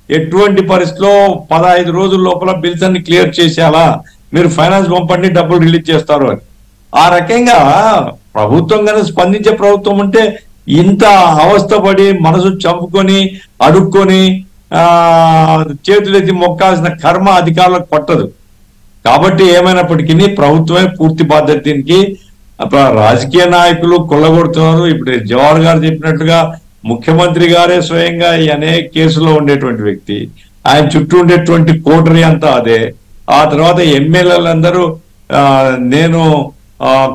ఎటువంటి పరిస్థితిలో 15 రోజుల లోపల బిల్స్ అన్ని క్లియర్ చేసేలా, మీరు ఫైనాన్స్ పంపండి, డబ్బులు రిలీజ్ చేస్తారు అని. ఆ రకంగా ప్రభుత్వం కనుక స్పందించే ప్రభుత్వం ఉంటే ఇంత అవస్థపడి మనసు చంపుకొని అడుక్కొని చేతులెత్తి మొక్కాల్సిన కర్మ అధికారులకు పట్టదు. కాబట్టి ఏమైనప్పటికీ ప్రభుత్వమే పూర్తి బాధ్యత దీనికి. రాజకీయ నాయకులు కొల్లగొడుతున్నారు. ఇప్పుడు జవహర్ గారు చెప్పినట్టుగా ముఖ్యమంత్రి గారే స్వయంగా ఈ అనేక కేసులో ఉండేటువంటి వ్యక్తి, ఆయన చుట్టూ ఉండేటువంటి కోటరీ అంతా అదే. ఆ తర్వాత ఎమ్మెల్యేలందరూ నేను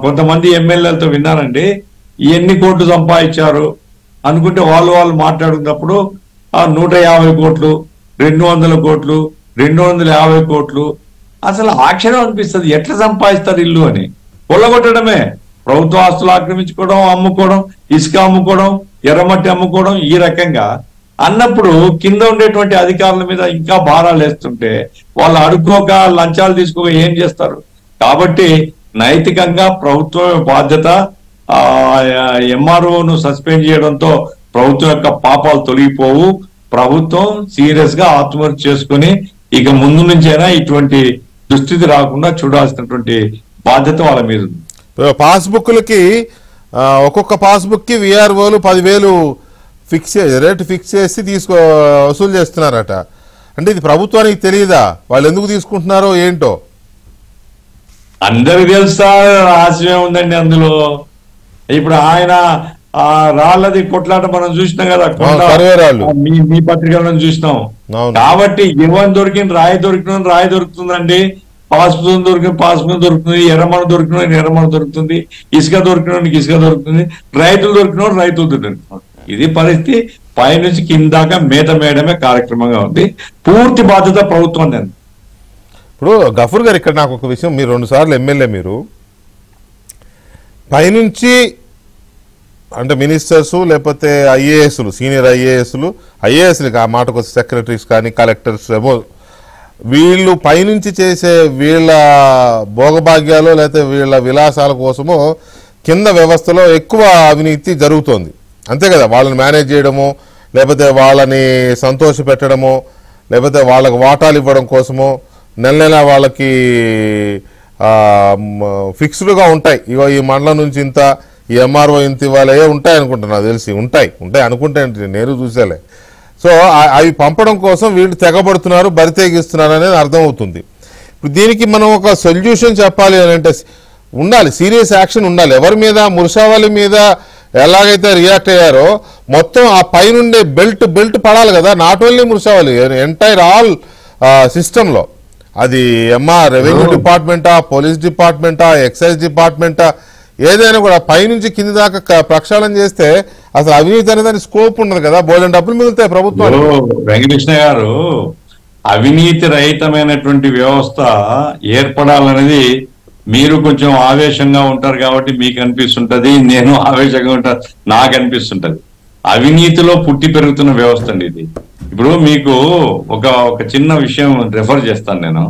కొంతమంది ఎమ్మెల్యేలతో విన్నానండి, ఎన్ని కోట్లు సంపాదించారు అనుకుంటే వాళ్ళు మాట్లాడుకున్నప్పుడు 150 కోట్లు, 200 కోట్లు, 250 కోట్లు. అసలు ఆశ్చర్యం అనిపిస్తుంది, ఎట్లా సంపాదిస్తారు ఇల్లు అని. కొల్లగొట్టడమే, ప్రభుత్వ ఆస్తులు ఆక్రమించుకోవడం, అమ్ముకోవడం, ఇసుక అమ్ముకోవడం, ఎర్రమట్టి అమ్ముకోవడం. ఈ రకంగా అన్నప్పుడు కింద ఉండేటువంటి అధికారుల మీద ఇంకా భారాలు వేస్తుంటే వాళ్ళు అడుక్కోక లంచాలు తీసుకోక ఏం చేస్తారు? కాబట్టి నైతికంగా ప్రభుత్వం బాధ్యత. ఎంఆర్ఓను సస్పెండ్ చేయడంతో ప్రభుత్వం యొక్క పాపాలు తొలగిపోవు. ప్రభుత్వం సీరియస్ గా ఆత్మహత్య చేసుకుని ఇక ముందు నుంచైనా ఇటువంటి దుస్థితి రాకుండా చూడాల్సినటువంటి బాధ్యత వాళ్ళ మీద ఉంది.
పాస్బుక్లకి ఒక్కొక్క పాస్బుక్ కి విఆర్ఓలు 10,000 రేటు ఫిక్స్ చేసి వసూలు చేస్తున్నారట. అంటే ఇది ప్రభుత్వానికి తెలియదా? వాళ్ళు ఎందుకు తీసుకుంటున్నారో ఏంటో
అందరికి తెలుసా? రహస్యమే ఉందండి అందులో. ఇప్పుడు ఆయన రాళ్ళది కొట్లాట మనం చూసినాం కదా, మీ పత్రికలను చూసినాం. కాబట్టి ఎవరు దొరికిన రాయి దొరుకుతుందండి, పాస్పుతం దొరికిన పాస్పుతం దొరుకుతుంది, ఎర్రమణ దొరికిన ఎర్రమణ దొరుకుతుంది, ఇసుక దొరికినోడికి ఇసుక దొరుకుతుంది, రైతులు దొరికినోడు రైతులు దొరుకుతున్నారు. ఇది పరిస్థితి. పైనుంచి కిందాక మేత మేయడమే కార్యక్రమంగా ఉంది. పూర్తి బాధ్యత ప్రభుత్వం.
ఇప్పుడు గఫూర్ గారు, ఇక్కడ నాకు ఒక విషయం, మీరు 2 సార్లు ఎమ్మెల్యే, మీరు పైనుంచి అంటే మినిస్టర్స్ లేకపోతే ఐఏఎస్లు, సీనియర్ ఐఏఎస్లు ఆ మాటకు సెక్రటరీస్ కానీ కలెక్టర్స్ ఏమో, వీళ్ళు పైనుంచి చేసే వీళ్ళ భోగభాగ్యాలు లేకపోతే వీళ్ళ విలాసాల కోసమో కింద వ్యవస్థలో ఎక్కువ అవినీతి జరుగుతోంది, అంతే కదా? వాళ్ళని మేనేజ్ చేయడము, లేకపోతే వాళ్ళని సంతోష పెట్టడమో, లేకపోతే వాళ్ళకి వాటాలు ఇవ్వడం కోసమో నెల నెల వాళ్ళకి ఫిక్స్డ్గా ఉంటాయి. ఇగో ఈ మండలం నుంచి ఇంత, ఈ ఎంఆర్ఓ ఇంత ఇవ్వాలి ఉంటాయి అనుకుంటున్నా, నాకు తెలిసి ఉంటాయి అనుకుంటే నేను చూసేలే. సో అవి పంపడం కోసం వీళ్ళు తెగబడుతున్నారు, బరితెగిస్తున్నారు అనేది అర్థమవుతుంది. ఇప్పుడు దీనికి మనం ఒక సొల్యూషన్ చెప్పాలి అని అంటే ఉండాలి, సీరియస్ యాక్షన్ ఉండాలి. ఎవరి మీద, ముర్షావలి మీద ఎలాగైతే రియాక్ట్ అయ్యారో మొత్తం ఆ పైనుండే బెల్ట్ పడాలి కదా. నాట్ ఓన్లీ ముర్షావలి, ఎంటైర్ ఆల్ సిస్టంలో, అది రెవెన్యూ డిపార్ట్మెంటా, పోలీస్ డిపార్ట్మెంటా, ఎక్సైజ్ డిపార్ట్మెంటా, ఏదైనా కూడా పైనుంచి కింది దాకా ప్రక్షాళన చేస్తే అసలు అవినీతి అనే దాని స్కోప్ ఉండదు కదా, బోలెడు డబ్బులు మిగులుతాయి ప్రభుత్వం.
వెంకటకృష్ణ గారు, అవినీతి రహితమైనటువంటి వ్యవస్థ ఏర్పడాలనేది మీరు కొంచెం ఆవేశంగా ఉంటారు కాబట్టి మీకు అనిపిస్తుంటది, నేను ఆవేశంగా ఉంటాను నాకు అనిపిస్తుంటది. అవినీతిలో పుట్టి పెరుగుతున్న వ్యవస్థ అండి ఇది. ఇప్పుడు మీకు ఒక చిన్న విషయం రెఫర్ చేస్తాను నేను.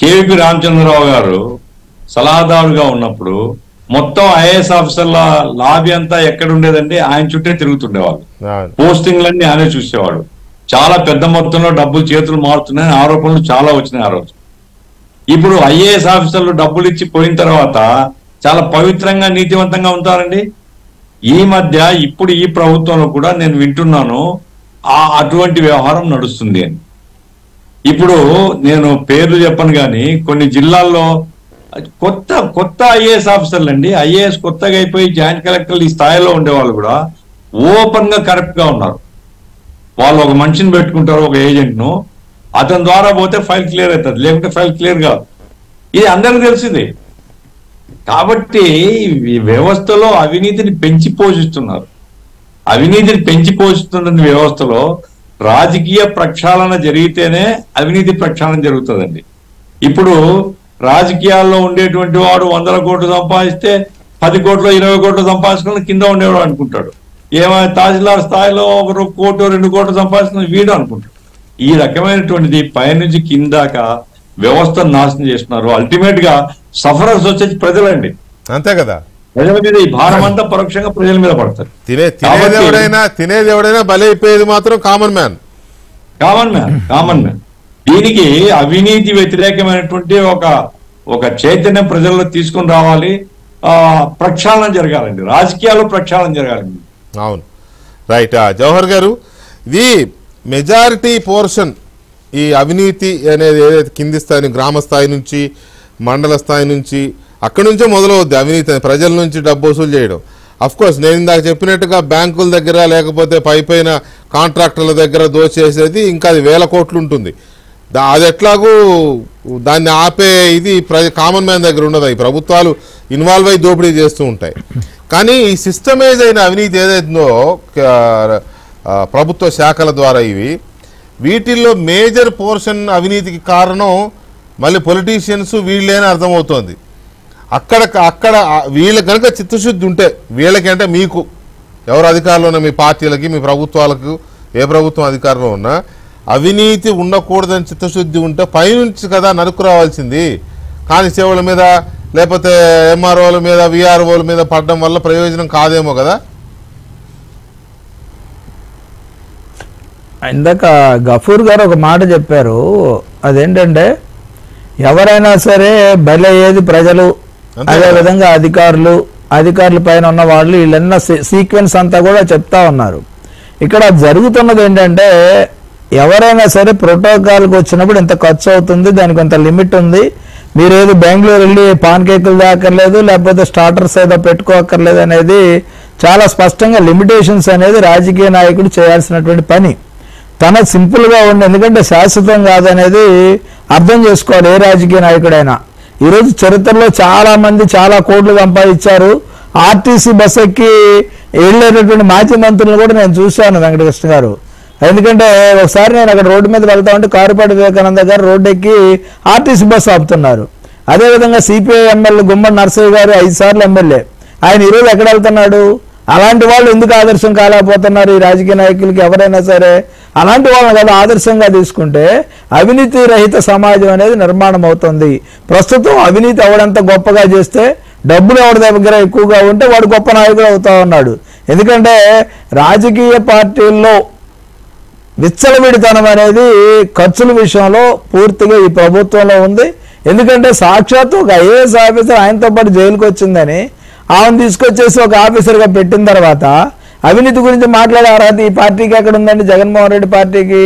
కేవీపీ రామచంద్రరావు గారు సలహాదారుగా ఉన్నప్పుడు మొత్తం ఐఏఎస్ ఆఫీసర్ల లాబీ అంతా ఎక్కడ ఉండేదండి, ఆయన చుట్టే తిరుగుతుండేవాళ్ళు. పోస్టింగ్లన్నీ ఆయనే చూసేవాడు. చాలా పెద్ద మొత్తంలో డబ్బులు చేతులు మారుతున్నాయని ఆరోపణలు చాలా వచ్చినాయి ఆ రోజు. ఇప్పుడు ఐఏఎస్ ఆఫీసర్లు డబ్బులు ఇచ్చి పోయిన తర్వాత చాలా పవిత్రంగా నీతివంతంగా ఉంటారండి. ఈ మధ్య ఇప్పుడు ఈ ప్రభుత్వంలో కూడా నేను వింటున్నాను అటువంటి వ్యవహారం నడుస్తుంది అని. ఇప్పుడు నేను పేర్లు చెప్పను కానీ కొన్ని జిల్లాల్లో కొత్త ఐఏఎస్ ఆఫీసర్లు అండి, ఐఏఎస్ కొత్తగా అయిపోయి జాయింట్ కలెక్టర్లు ఈ స్థాయిలో ఉండేవాళ్ళు కూడా ఓపెన్ గా కరెక్ట్ గా ఉన్నారు. వాళ్ళు ఒక మనిషిని పెట్టుకుంటారు, ఒక ఏజెంట్ ను, అతని ద్వారా పోతే ఫైల్ క్లియర్ అవుతుంది, లేకుంటే ఫైల్ క్లియర్ కాదు. ఇది అందరికి తెలిసింది. కాబట్టి ఈ వ్యవస్థలో అవినీతిని పెంచి పోషిస్తున్నారు. అవినీతిని పెంచి పోషిస్తున్న వ్యవస్థలో రాజకీయ ప్రక్షాళన జరిగితేనే అవినీతి ప్రక్షాళన జరుగుతుందండి. ఇప్పుడు రాజకీయాల్లో ఉండేటువంటి వాడు 100 కోట్లు సంపాదిస్తే 10 కోట్లు 20 కోట్లు సంపాదించుకుని కింద ఉండేవాడు అనుకుంటాడు. ఏమైనా తహసీల్దార్ స్థాయిలో 1 కోటి 2 కోట్లు సంపాదించుకుని వీడు అనుకుంటాడు. ఈ రకమైనటువంటిది పైనుంచి కిందాక వ్యవస్థను నాశనం చేస్తున్నారు. అల్టిమేట్ గా సఫరర్స్ వచ్చేసి ప్రజలండి, అంతే కదా. ప్రజల మీద ఈ భారం అంతా పరోక్షంగా ప్రజల మీద పడతారు.
తినేది ఎవడైనా బలైపోయేది మాత్రం కామన్ మ్యాన్.
దీనికి అవినీతి వ్యతిరేకమైనటువంటి ఒక చైతన్యం ప్రజల్లో తీసుకొని రావాలి. ప్రక్షాళన జరగాలండి, రాజకీయాల్లో ప్రక్షాళన జరగాలండి.
అవును, రైట్. జవహర్ గారు, ఇది మెజారిటీ పోర్షన్ ఈ అవినీతి అనేది ఏదైతే కింది స్థాయి, గ్రామ స్థాయి నుంచి, మండల స్థాయి నుంచి, అక్కడి నుంచే మొదలవుద్ది అవినీతి. ప్రజల నుంచి డబ్బు వసూలు చేయడం. అఫ్ కోర్స్ నేను ఇందాక చెప్పినట్టుగా బ్యాంకుల దగ్గర లేకపోతే పైపైన కాంట్రాక్టర్ల దగ్గర దోచేసేది ఇంకా అది 1000 కోట్లు ఉంటుంది. అది ఎట్లాగూ దాన్ని ఆపే ఇది కామన్ మ్యాన్ దగ్గర ఉండదు. ఈ ప్రభుత్వాలు ఇన్వాల్వ్ అయ్యి దోపిడీ చేస్తూ ఉంటాయి. కానీ ఈ సిస్టమైజ్ అయిన అవినీతి ఏదైతుందో ప్రభుత్వ శాఖల ద్వారా వీటిల్లో మేజర్ పోర్షన్ అవినీతికి కారణం మళ్ళీ పొలిటీషియన్స్ వీళ్ళేనే అర్థమవుతోంది. అక్కడ వీళ్ళకి కనుక చిత్తశుద్ధి ఉంటే, వీళ్ళకి అంటే మీకు ఎవరు అధికారంలో ఉన్న మీ పార్టీలకి, మీ ప్రభుత్వాలకు, ఏ ప్రభుత్వం అధికారంలో ఉన్నా అవినీతి ఉండకూడదని చిత్తశుద్ధి ఉంటే పైనుంచి కదా నరుకు రావాల్సింది. కానిస్టేబుల్ మీద లేకపోతే ఎంఆర్ఓల మీద, విఆర్ఓల మీద పడడం వల్ల ప్రయోజనం కాదేమో కదా.
ఇందాక గఫూర్ గారు ఒక మాట చెప్పారు, అదేంటంటే ఎవరైనా సరే బలయ్యేది ప్రజలు, అదేవిధంగా అధికారుల పైన ఉన్న వాళ్ళు, వీళ్ళన్న సీక్వెన్స్ అంతా కూడా చెప్తా ఉన్నారు. ఇక్కడ జరుగుతున్నది ఏంటంటే ఎవరైనా సరే ప్రోటోకాల్కి వచ్చినప్పుడు ఇంత ఖర్చు అవుతుంది, దానికి కొంత లిమిట్ ఉంది, మీరు ఏదో బెంగళూరు వెళ్ళి పాన్ కేకులు దాకర్లేదు, లేకపోతే స్టార్టర్స్ ఏదో పెట్టుకోకర్లేదు అనేది చాలా స్పష్టంగా లిమిటేషన్స్ అనేది రాజకీయ నాయకుడు చేయాల్సినటువంటి పని. తన సింపుల్గా ఉండి, ఎందుకంటే శాశ్వతం కాదనేది అర్థం చేసుకోవాలి ఏ రాజకీయ నాయకుడైనా. ఈరోజు చరిత్రలో చాలా మంది చాలా కోట్లు సంపాదించారు. ఆర్టీసీ బస్ ఎక్కి వెళ్ళేటటువంటి మాజీ మంత్రులను కూడా నేను చూశాను వెంకటకృష్ణ గారు. ఎందుకంటే ఒకసారి నేను అక్కడ రోడ్డు మీద వెళ్తా ఉంటే కారుపాటి వివేకానంద గారు రోడ్డు ఎక్కి ఆర్టీసీ బస్సు ఆపుతున్నారు. అదేవిధంగా సిపిఐ ఎమ్మెల్యే గుమ్మడి నరసయ్య గారు 5 సార్లు ఎమ్మెల్యే, ఆయన ఈరోజు ఎక్కడ వెళ్తున్నాడు? అలాంటి వాళ్ళు ఎందుకు ఆదర్శం కాలేకపోతున్నారు ఈ రాజకీయ నాయకులకి? ఎవరైనా సరే అలాంటి వాళ్ళని కదా ఆదర్శంగా తీసుకుంటే అవినీతి రహిత సమాజం అనేది నిర్మాణం అవుతుంది. ప్రస్తుతం అవినీతి ఎవడంత గొప్పగా చేస్తే, డబ్బులు ఎవరి దగ్గర ఎక్కువగా ఉంటే వాడు గొప్ప నాయకుడు అవుతా ఉన్నాడు. ఎందుకంటే రాజకీయ పార్టీల్లో విచ్చలవిడితనం అనేది ఖర్చుల విషయంలో పూర్తిగా ఈ ప్రభుత్వంలో ఉంది. ఎందుకంటే సాక్షాత్తు ఒక ఐఏఎస్ ఆఫీసర్ ఆయనతో పాటు జైలుకి వచ్చిందని ఆమెను తీసుకొచ్చేసి ఒక ఆఫీసర్గా పెట్టిన తర్వాత అవినీతి గురించి మాట్లాడే అర్హత ఈ పార్టీకి ఎక్కడ ఉందండి? జగన్మోహన్ రెడ్డి పార్టీకి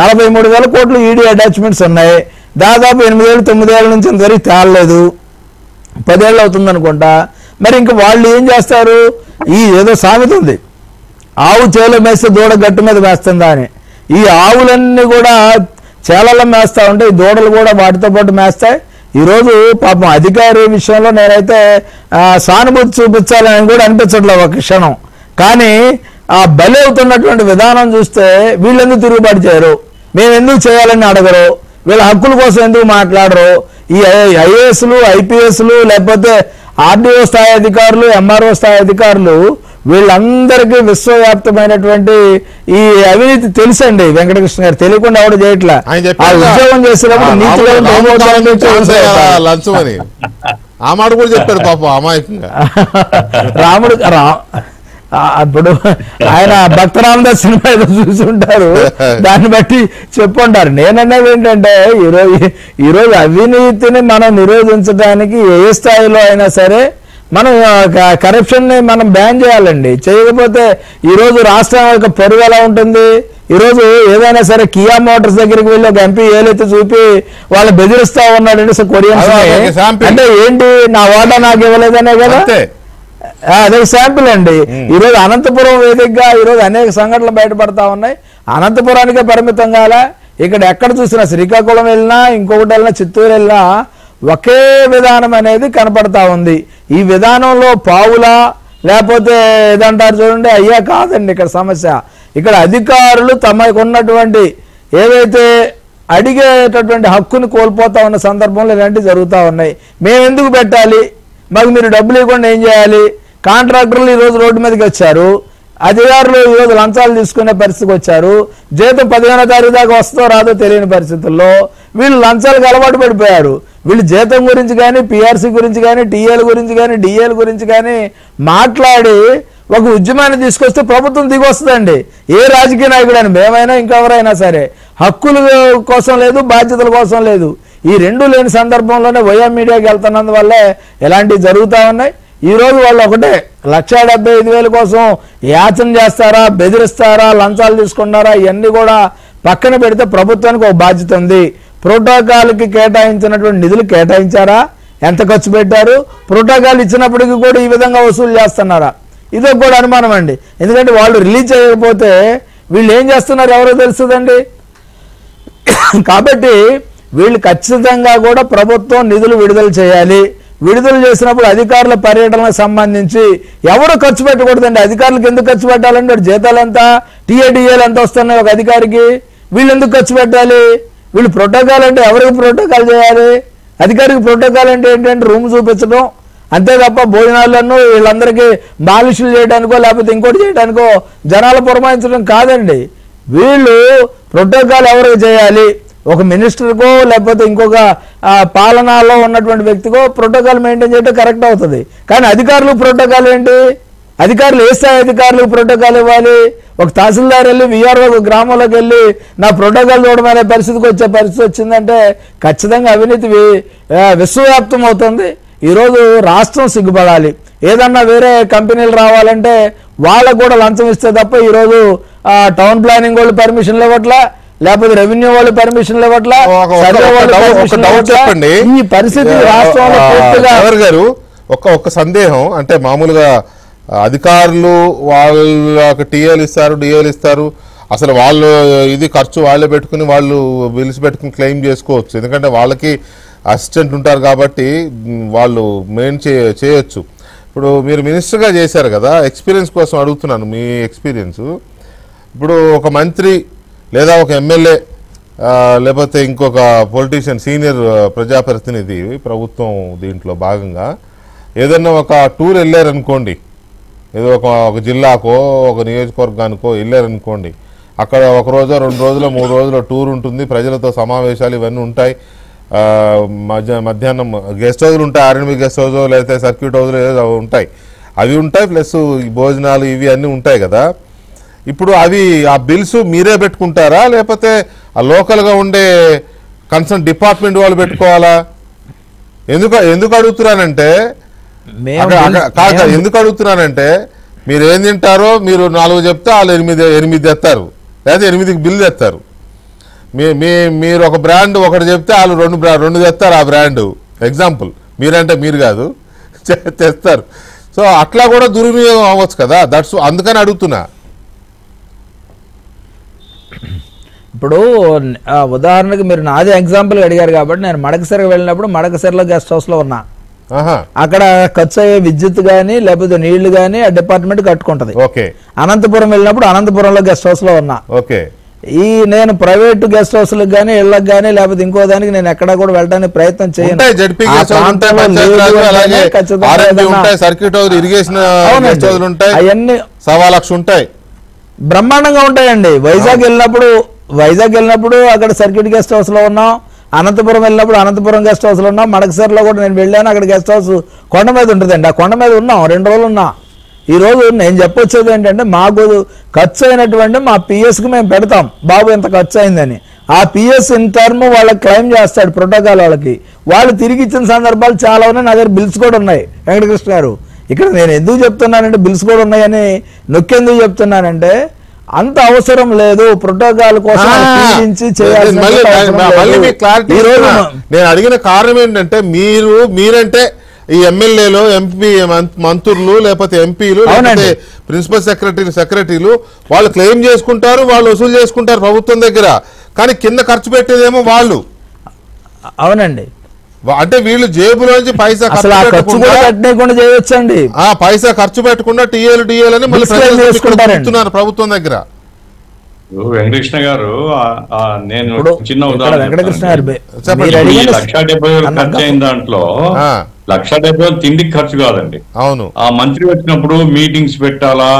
43,000 కోట్లు ఈడీ అటాచ్మెంట్స్ ఉన్నాయి. దాదాపు 8 ఏళ్ళు 9 ఏళ్ళ నుంచి ఇంతవరకు తేలలేదు, 10 ఏళ్ళు అవుతుంది అనుకుంటా. మరి ఇంక వాళ్ళు ఏం చేస్తారు? ఈ ఏదో సామెత ఉంది, ఆవు చేలో మేస్తే దూడ గట్టు మీద వేస్తుందా అని. ఈ ఆవులన్నీ కూడా చేలల్లో మేస్తా ఉంటాయి, ఈ దూడలు కూడా వాటితో పాటు మేస్తాయి. ఈరోజు పాపం అధికారి విషయంలో నేనైతే సానుభూతి చూపించాలని కూడా అనిపించట్లేదు ఒక క్షణం. కానీ ఆ బలి అవుతున్నటువంటి విధానం చూస్తే వీళ్ళు ఎందుకు తిరుగుబాటు చేయరు, మేము ఎందుకు చేయాలని అడగరు, వీళ్ళ హక్కుల కోసం ఎందుకు మాట్లాడరు? ఈ ఐఏఎస్లు ఐపీఎస్లు లేకపోతే ఆర్డీఓ స్థాయి అధికారులు ఎంఆర్ఓ స్థాయి అధికారులు వీళ్ళందరికీ విశ్వవ్యాప్తమైనటువంటి ఈ అవినీతి తెలుసండి. వెంకటకృష్ణ గారు తెలియకుండా ఎవరు చేయట్లా. ఆ ఉద్యోగం చేసేటప్పుడు
లంచం అని ఆ మాట కూడా చెప్పారు పాపం అమాయకంగా.
రాముడు అప్పుడు ఆయన భక్తరామదాస్ సినిమా ఏదో చూసుంటారు, దాన్ని బట్టి చెప్పుంటారు. నేననేది ఏంటంటే ఈరోజు అవినీతిని మనం నిరోధించడానికి ఏ స్థాయిలో అయినా సరే మనం కరప్షన్ ని మనం బ్యాన్ చేయాలండి. చేయకపోతే ఈరోజు రాష్ట్రం యొక్క పరువు ఎలా ఉంటుంది? ఈరోజు ఏదైనా సరే కియా మోటార్స్ దగ్గరికి వెళ్ళి ఒక ఎంపీ ఏలైతే చూపి వాళ్ళు బెదిరిస్తా ఉన్నాడండి కొరియన్స్. అంటే ఏంటి, నా వాటా నాకు ఇవ్వలేదనే కదా, అదే శాంపిల్ అండి. ఈరోజు అనంతపురం వేదికగా ఈరోజు అనేక సంఘటనలు బయటపడతా ఉన్నాయి. అనంతపురానికే పరిమితం కాలే, ఇక్కడ ఎక్కడ చూసినా శ్రీకాకుళం వెళ్ళినా ఇంకొకటి వెళ్ళినా చిత్తూరు వెళ్ళినా ఒకే విధానం అనేది కనపడతా ఉంది. ఈ విధానంలో పావులా లేకపోతే ఏదంటారు చూడండి, అయ్యా కాదండి ఇక్కడ సమస్య. ఇక్కడ అధికారులు తమకు ఉన్నటువంటి ఏవైతే అడిగేటటువంటి హక్కుని కోల్పోతా ఉన్న సందర్భంలో ఇలాంటివి జరుగుతూ ఉన్నాయి. మేము ఎందుకు పెట్టాలి, మాకు మీరు డబ్బులు ఇవ్వకుండా ఏం చేయాలి? కాంట్రాక్టర్లు ఈరోజు రోడ్డు మీదకి వచ్చారు, అధికారులు ఈరోజు లంచాలు తీసుకునే పరిస్థితికి వచ్చారు. జీతం 15వ తారీఖు దాకా వస్తుందో రాదో తెలియని పరిస్థితుల్లో వీళ్ళు లంచాలకు అలవాటు పడిపోయారు. వీళ్ళు జీతం గురించి కానీ పిఆర్సీ గురించి కానీ టీఏల గురించి కానీ డిఏల గురించి కానీ మాట్లాడి ఒక ఉద్యమాన్ని తీసుకొస్తే ప్రభుత్వం దిగి వస్తుందండి. ఏ రాజకీయ నాయకుడైనా, మేమైనా ఇంకెవరైనా సరే, హక్కుల కోసం లేదు, బాధ్యతల కోసం లేదు. ఈ రెండు లేని సందర్భంలోనే వైఎం మీడియాకి వెళ్తున్నందువల్లే ఇలాంటివి జరుగుతూ ఉన్నాయి. ఈరోజు వాళ్ళు ఒకటే 1,75,000 కోసం యాచన చేస్తారా, బెదిరిస్తారా, లంచాలు తీసుకుంటారా, ఇవన్నీ కూడా పక్కన పెడితే ప్రభుత్వానికి ఒక బాధ్యత ఉంది. ప్రోటోకాల్కి కేటాయించినటువంటి నిధులు కేటాయించారా, ఎంత ఖర్చు పెట్టారు, ప్రోటోకాల్ ఇచ్చినప్పటికీ కూడా ఈ విధంగా వసూలు చేస్తున్నారా, ఇదో కూడా అనుమానం అండి. ఎందుకంటే వాళ్ళు రిలీజ్ చేయకపోతే వీళ్ళు ఏం చేస్తున్నారు ఎవరో తెలుస్తుందండి. కాబట్టి వీళ్ళు ఖచ్చితంగా కూడా ప్రభుత్వం నిధులు విడుదల చేయాలి. విడుదల చేసినప్పుడు అధికారుల పర్యటనకు సంబంధించి ఎవరు ఖర్చు పెట్టకూడదండి. అధికారులకు ఎందుకు ఖర్చు పెట్టాలంటే జీతాలు ఎంత, టీఏడిఏలు ఎంత వస్తున్నాయి ఒక అధికారికి, వీళ్ళు ఎందుకు ఖర్చు పెట్టాలి? వీళ్ళు ప్రోటోకాల్ అంటే ఎవరికి ప్రోటోకాల్ చేయాలి? అధికారికి ప్రోటోకాల్ అంటే ఏంటంటే రూమ్ చూపించడం అంతే తప్ప భోజనాలను వీళ్ళందరికీ మాలిష్లు చేయడానికో లేకపోతే ఇంకోటి చేయడానికో జనాలు పురమాయించడం కాదండి. వీళ్ళు ప్రోటోకాల్ ఎవరికి చేయాలి? ఒక మినిస్టర్కో లేకపోతే ఇంకొక పాలనలో ఉన్నటువంటి వ్యక్తికో ప్రోటోకాల్ మెయింటైన్ చేయడం కరెక్ట్ అవుతుంది. కానీ అధికారులు ప్రోటోకాల్ ఏంటి? అధికారులు ఏ స్థాయి అధికారులకు ప్రోటోకాల్ ఇవ్వాలి? ఒక తహసీల్దార్ వెళ్ళి విఆర్ఓ గ్రామంలోకి వెళ్ళి నా ప్రోటోకాల్ చూడమనే పరిస్థితికి వచ్చే పరిస్థితి వచ్చిందంటే ఖచ్చితంగా అవినీతి విశ్వవ్యాప్తం అవుతుంది. ఈరోజు రాష్ట్రం సిగ్గుపడాలి. ఏదన్నా వేరే కంపెనీలు రావాలంటే వాళ్ళకు కూడా లంచం ఇస్తే తప్ప ఈరోజు టౌన్ ప్లానింగ్ వాళ్ళు పర్మిషన్లు ఇవ్వట్లా, లేకపోతే రెవెన్యూ వాళ్ళు పర్మిషన్లు ఇవ్వట్లా.
చెప్పండి
ఈ పరిస్థితి రాష్ట్రంలో
గారు ఒక సందేహం అంటే మామూలుగా అధికారులు వాళ్ళకి టీఏలు ఇస్తారు, డిఏలు ఇస్తారు, అసలు వాళ్ళు ఇది ఖర్చు వాళ్ళే పెట్టుకుని వాళ్ళు బిల్స్ పెట్టుకుని క్లెయిమ్ చేసుకోవచ్చు. ఎందుకంటే వాళ్ళకి అసిస్టెంట్ ఉంటారు కాబట్టి వాళ్ళు మెయిన్ చేయొచ్చు. ఇప్పుడు మీరు మినిస్టర్గా చేశారు కదా, ఎక్స్పీరియన్స్ కోసం అడుగుతున్నాను మీ ఎక్స్పీరియన్స్. ఇప్పుడు ఒక మంత్రి లేదా ఒక ఎమ్మెల్యే లేకపోతే ఇంకొక పొలిటీషియన్ సీనియర్ ప్రజాప్రతినిధి ప్రభుత్వం దీంట్లో భాగంగా ఏదన్నా ఒక టూర్ వెళ్ళారనుకోండి, ఏదో ఒక జిల్లాకో ఒక నియోజకవర్గానికో వెళ్ళారనుకోండి, అక్కడ 1 రోజు 2 రోజులు 3 రోజుల టూర్ ఉంటుంది, ప్రజలతో సమావేశాలు ఇవన్నీ ఉంటాయి. మధ్యాహ్నం గెస్ట్ హౌస్లు ఉంటాయి, ఆర్ఎన్బి గెస్ట్ హౌస్ లేకపోతే సర్క్యూట్ హౌస్లు ఏదో ఉంటాయి, అవి ఉంటాయి. ప్లస్ భోజనాలు ఇవి అన్నీ ఉంటాయి కదా. ఇప్పుడు అవి ఆ బిల్స్ మీరే పెట్టుకుంటారా లేకపోతే ఆ లోకల్గా ఉండే కన్సర్న్ డిపార్ట్మెంట్ వాళ్ళు పెట్టుకోవాలా? ఎందుకు అడుగుతున్నానంటే ఎందుకు అడుగుతున్నానంటే మీరు ఏం తింటారో మీరు 4 చెప్తే వాళ్ళు 8 తెస్తారు, లేదా 8కి బిల్లు తెస్తారు. మీరు ఒక బ్రాండ్ ఒకటి చెప్తే వాళ్ళు 2 తెస్తారు ఆ బ్రాండ్. ఎగ్జాంపుల్, మీరంటే మీరు కాదు, తెస్తారు. సో అట్లా కూడా దుర్వినియోగం అవ్వచ్చు కదా, అందుకని అడుగుతున్నా.
ఇప్పుడు ఉదాహరణకి మీరు నాదే ఎగ్జాంపుల్ అడిగారు కాబట్టి నేను మడకసిరకు వెళ్ళినప్పుడు మడకసిరలో గెస్ట్ హౌస్ లో ఉన్నా. అక్కడ ఖర్చు అయ్యే విద్యుత్ గానీ లేకపోతే నీళ్లు గానీ ఆ డిపార్ట్మెంట్ కట్టుకుంటది. అనంతపురం వెళ్ళినప్పుడు అనంతపురంలో గెస్ట్ హౌస్ లో ఉన్నా. నేను ప్రైవేట్ గెస్ట్ హౌస్ లకు గానీ ఇళ్లకు గానీ లేకపోతే ఇంకో దానికి నేను ఎక్కడా కూడా వెళ్ళడానికి ప్రయత్నం చేయను. అవన్నీ బ్రహ్మాండంగా ఉంటాయండి. వైజాగ్ వెళ్ళినప్పుడు అక్కడ సర్క్యూట్ గెస్ట్ హౌస్ లో ఉన్నాం. అనంతపురం వెళ్ళినప్పుడు అనంతపురం గెస్ట్ హౌస్ లో ఉన్నాం. మడకసిరలో కూడా నేను వెళ్ళాను, అక్కడ గెస్ట్ హౌస్ కొండ మీద ఉంటుందండి. ఆ కొండ మీద ఉన్నాం, 2 రోజులు ఉన్నా. ఈ రోజు నేను చెప్పొచ్చేది ఏంటంటే మాకు ఖర్చు అయినటువంటి మా పిఎస్కి మేము పెడతాం, బాబు ఎంత ఖర్చు అయిందని. ఆ పిఎస్ ఇన్ టర్మ్ వాళ్ళకి క్లెయిమ్ చేస్తాడు ప్రోటోకాల్ వాళ్ళకి. వాళ్ళు తిరిగి ఇచ్చిన సందర్భాలు చాలా ఉన్నాయి. నా దగ్గర బిల్స్ కూడా ఉన్నాయి. వెంకటకృష్ణ గారు, ఇక్కడ నేను ఎందుకు చెప్తున్నానంటే బిల్స్ కూడా ఉన్నాయని నొక్కేందుకు చెప్తున్నానంటే అంత అవసరం లేదు ప్రోటోకాల్ కోసం
నేను అడిగిన కారణం ఏంటంటే మీరంటే ఈ ఎమ్మెల్యేలు, ఎంపీ మంత్రులు, లేకపోతే ఎంపీలు, లేకపోతే ప్రిన్సిపల్ సెక్రటరీలు వాళ్ళు క్లెయిమ్ చేసుకుంటారు, వాళ్ళు వసూలు చేసుకుంటారు ప్రభుత్వం దగ్గర. కానీ కింద ఖర్చు పెట్టేదేమో వాళ్ళు.
అవునండి,
అంటే వీళ్ళు జేబులోంచి పైసా ఖర్చు
చేయొచ్చండి.
పైసా ఖర్చు పెట్టకుండా టీఏలు అని మళ్ళీ ప్రభుత్వం దగ్గర.
వెంకటకృష్ణ గారు, నేను చిన్న
వెంకటకృష్ణ గారు
1,70,000 ఖర్చు అయిన దాంట్లో 1,70,000 తిండికి ఖర్చు కాదండి.
అవును,
ఆ మంత్రి వచ్చినప్పుడు మీటింగ్స్ పెట్టాలా,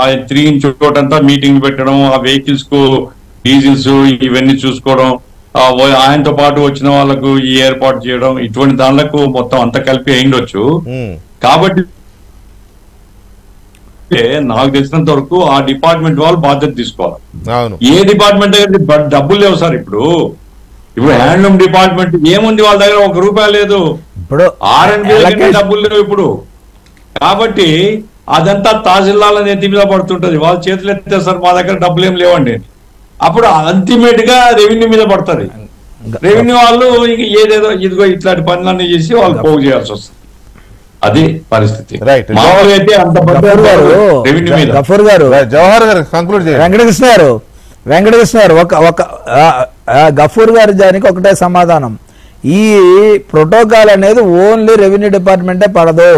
3 ఇంచ్ చోటంతా మీటింగ్ పెట్టడం, ఆ వెహికల్స్ కు డీజిల్స్ ఇవన్నీ చూసుకోవడం, ఆయనతో పాటు వచ్చిన వాళ్ళకు ఈ ఏర్పాటు చేయడం, ఇటువంటి దానిలకు మొత్తం అంతా కలిపి అయిండొచ్చు. కాబట్టి నాకు తెలిసినంత వరకు ఆ డిపార్ట్మెంట్ వాళ్ళు బాధ్యత తీసుకోవాలి. ఏ డిపార్ట్మెంట్ దగ్గర డబ్బులు లేవు సార్. ఇప్పుడు హ్యాండ్లూమ్ డిపార్ట్మెంట్ ఏముంది, వాళ్ళ దగ్గర ₹1 లేదు. ఇప్పుడు R&B డబ్బులు లేవు ఇప్పుడు. కాబట్టి అదంతా తహసీల్దార్ల నెత్తి మీద పడుతుంటది. వాళ్ళ చేతులు ఎత్తే సార్ మా దగ్గర డబ్బులు ఏం లేవండి. అప్పుడు అల్టిమేట్ గా రెవెన్యూ మీద పడుతుంది. రెవెన్యూ వాళ్ళు ఏదేదో ఇదిగో ఇట్లాంటి పనులన్నీ చేసి వాళ్ళు పోగు చేయాల్సి వస్తుంది. అది పరిస్థితి. మామూలుగా అయితే అంత రెవెన్యూ మీద.
వెంకటకృష్ణ గారు ఒక గఫూర్ గారి దానికి ఒకటే సమాధానం. ఈ ప్రోటోకాల్ అనేది ఓన్లీ రెవెన్యూ డిపార్ట్మెంటే పడదు.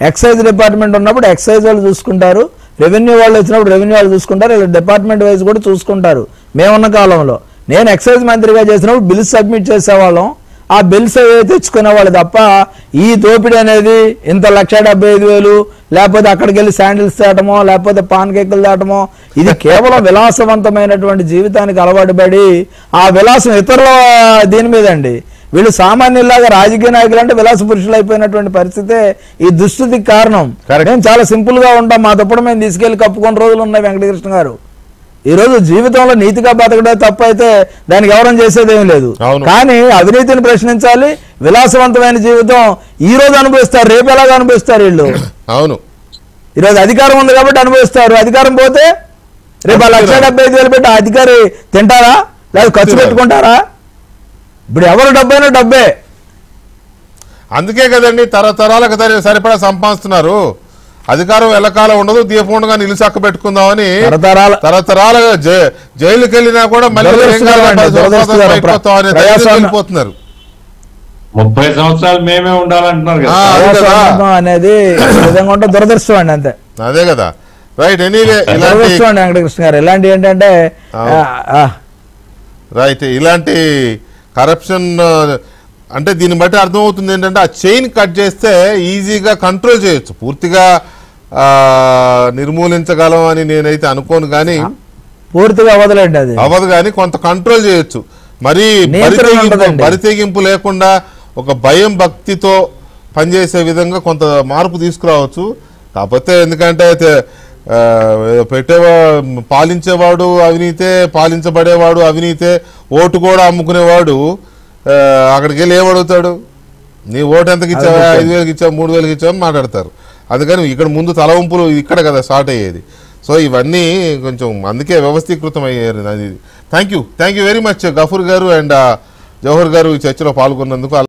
ఎక్సైజ్ డిపార్ట్మెంట్ ఉన్నప్పుడు ఎక్సైజ్ వాళ్ళు చూసుకుంటారు, రెవెన్యూ వాళ్ళు వచ్చినప్పుడు రెవెన్యూ వాళ్ళు చూసుకుంటారు, ఇలా డిపార్ట్మెంట్ వైజ్ కూడా చూసుకుంటారు. మేమున్న కాలంలో నేను ఎక్సైజ్ మంత్రిగా చేసినప్పుడు బిల్స్ సబ్మిట్ చేసేవాళ్ళం. ఆ బిల్స్ తెచ్చుకునేవాళ్ళు తప్ప ఈ దోపిడీ అనేది ఇంత 1,75,000 లేకపోతే అక్కడికి వెళ్ళి శాండిల్స్ తేటమో లేకపోతే పాన్ కేకులు తేటమో, ఇది కేవలం విలాసవంతమైనటువంటి జీవితానికి అలవాటు పడి ఆ విలాసం ఇతరుల దీని మీద అండి. వీళ్ళు సామాన్యులాగా రాజకీయ నాయకులు అంటే విలాస పురుషులు అయిపోయినటువంటి పరిస్థితే ఈ దుస్థితికి కారణం. మేము చాలా సింపుల్ గా ఉంటాం, మా తప్పుడు మేము తీసుకెళ్లి కప్పుకున్న రోజులు ఉన్నాయి. వెంకటకృష్ణ గారు, ఈ రోజు జీవితంలో నీతిగా బతకడే తప్ప అయితే దానికి ఎవరం చేసేదేమీ లేదు. కానీ అవినీతిని ప్రశ్నించాలి. విలాసవంతమైన జీవితం ఈ రోజు అనుభవిస్తారు, రేపు ఎలాగా అనుభవిస్తారు వీళ్ళు.
అవును,
ఈరోజు అధికారం ఉంది కాబట్టి అనుభవిస్తారు. అధికారం పోతే రేపు 1,75,000 పెట్టి ఆ అధికారి తింటారా లేదా ఖర్చు పెట్టుకుంటారా? ఇప్పుడు ఎవరు డబ్బైనా డబ్బే.
అందుకే కదండి తరతరాలకు సరిపడా సంపాదిస్తున్నారు. అధికారం ఎల్లకాలం ఉండదు, దీపంగా నిలు చక్క పెట్టుకుందామని తరతరాలుగా జైలుకి వెళ్ళినా కూడా మళ్ళీ వెళ్ళిపోతున్నారు.
30 సంవత్సరాలు మేమే ఉండాలంటున్నారు
అనేది విధంగా దురదృష్టం అండి, అంతే.
అదే కదా, రైట్. ఎనీవే
దురదృష్టం అండి వెంకటకృష్ణ గారు. ఇలాంటి ఏంటంటే
రైట్, ఇలాంటి కరప్షన్ అంటే దీన్ని బట్టి అర్థమవుతుంది ఏంటంటే ఆ చైన్ కట్ చేస్తే ఈజీగా కంట్రోల్ చేయొచ్చు, పూర్తిగా నిర్మూలించగలం అని నేనైతే అనుకోను. కానీ
పూర్తిగా
అవ్వదు, కానీ కొంత కంట్రోల్ చేయొచ్చు. మరి బరితెగింపు లేకుండా ఒక భయం భక్తితో పనిచేసే విధంగా కొంత మార్పు తీసుకురావచ్చు. కాకపోతే ఎందుకంటే పాలించేవాడు అవినీతే, పాలించబడేవాడు అవినీతే, ఓటు కూడా అమ్ముకునేవాడు అక్కడికి వెళ్ళి ఏమడుగుతాడు? నీ ఓటు ఎంతకి ఇచ్చావా, 5,000కి ఇచ్చావు, 3,000కి ఇచ్చావు మాట్లాడతారు. అందుకని ఇక్కడ ముందు తలవంపులు ఇక్కడ కదా స్టార్ట్ అయ్యేది. సో ఇవన్నీ కొంచెం అందుకే వ్యవస్థీకృతం అయ్యారు. అది thank you very much Ghafoor గారు అండ్ జవహర్ గారు ఈ చర్చలో పాల్గొన్నందుకు.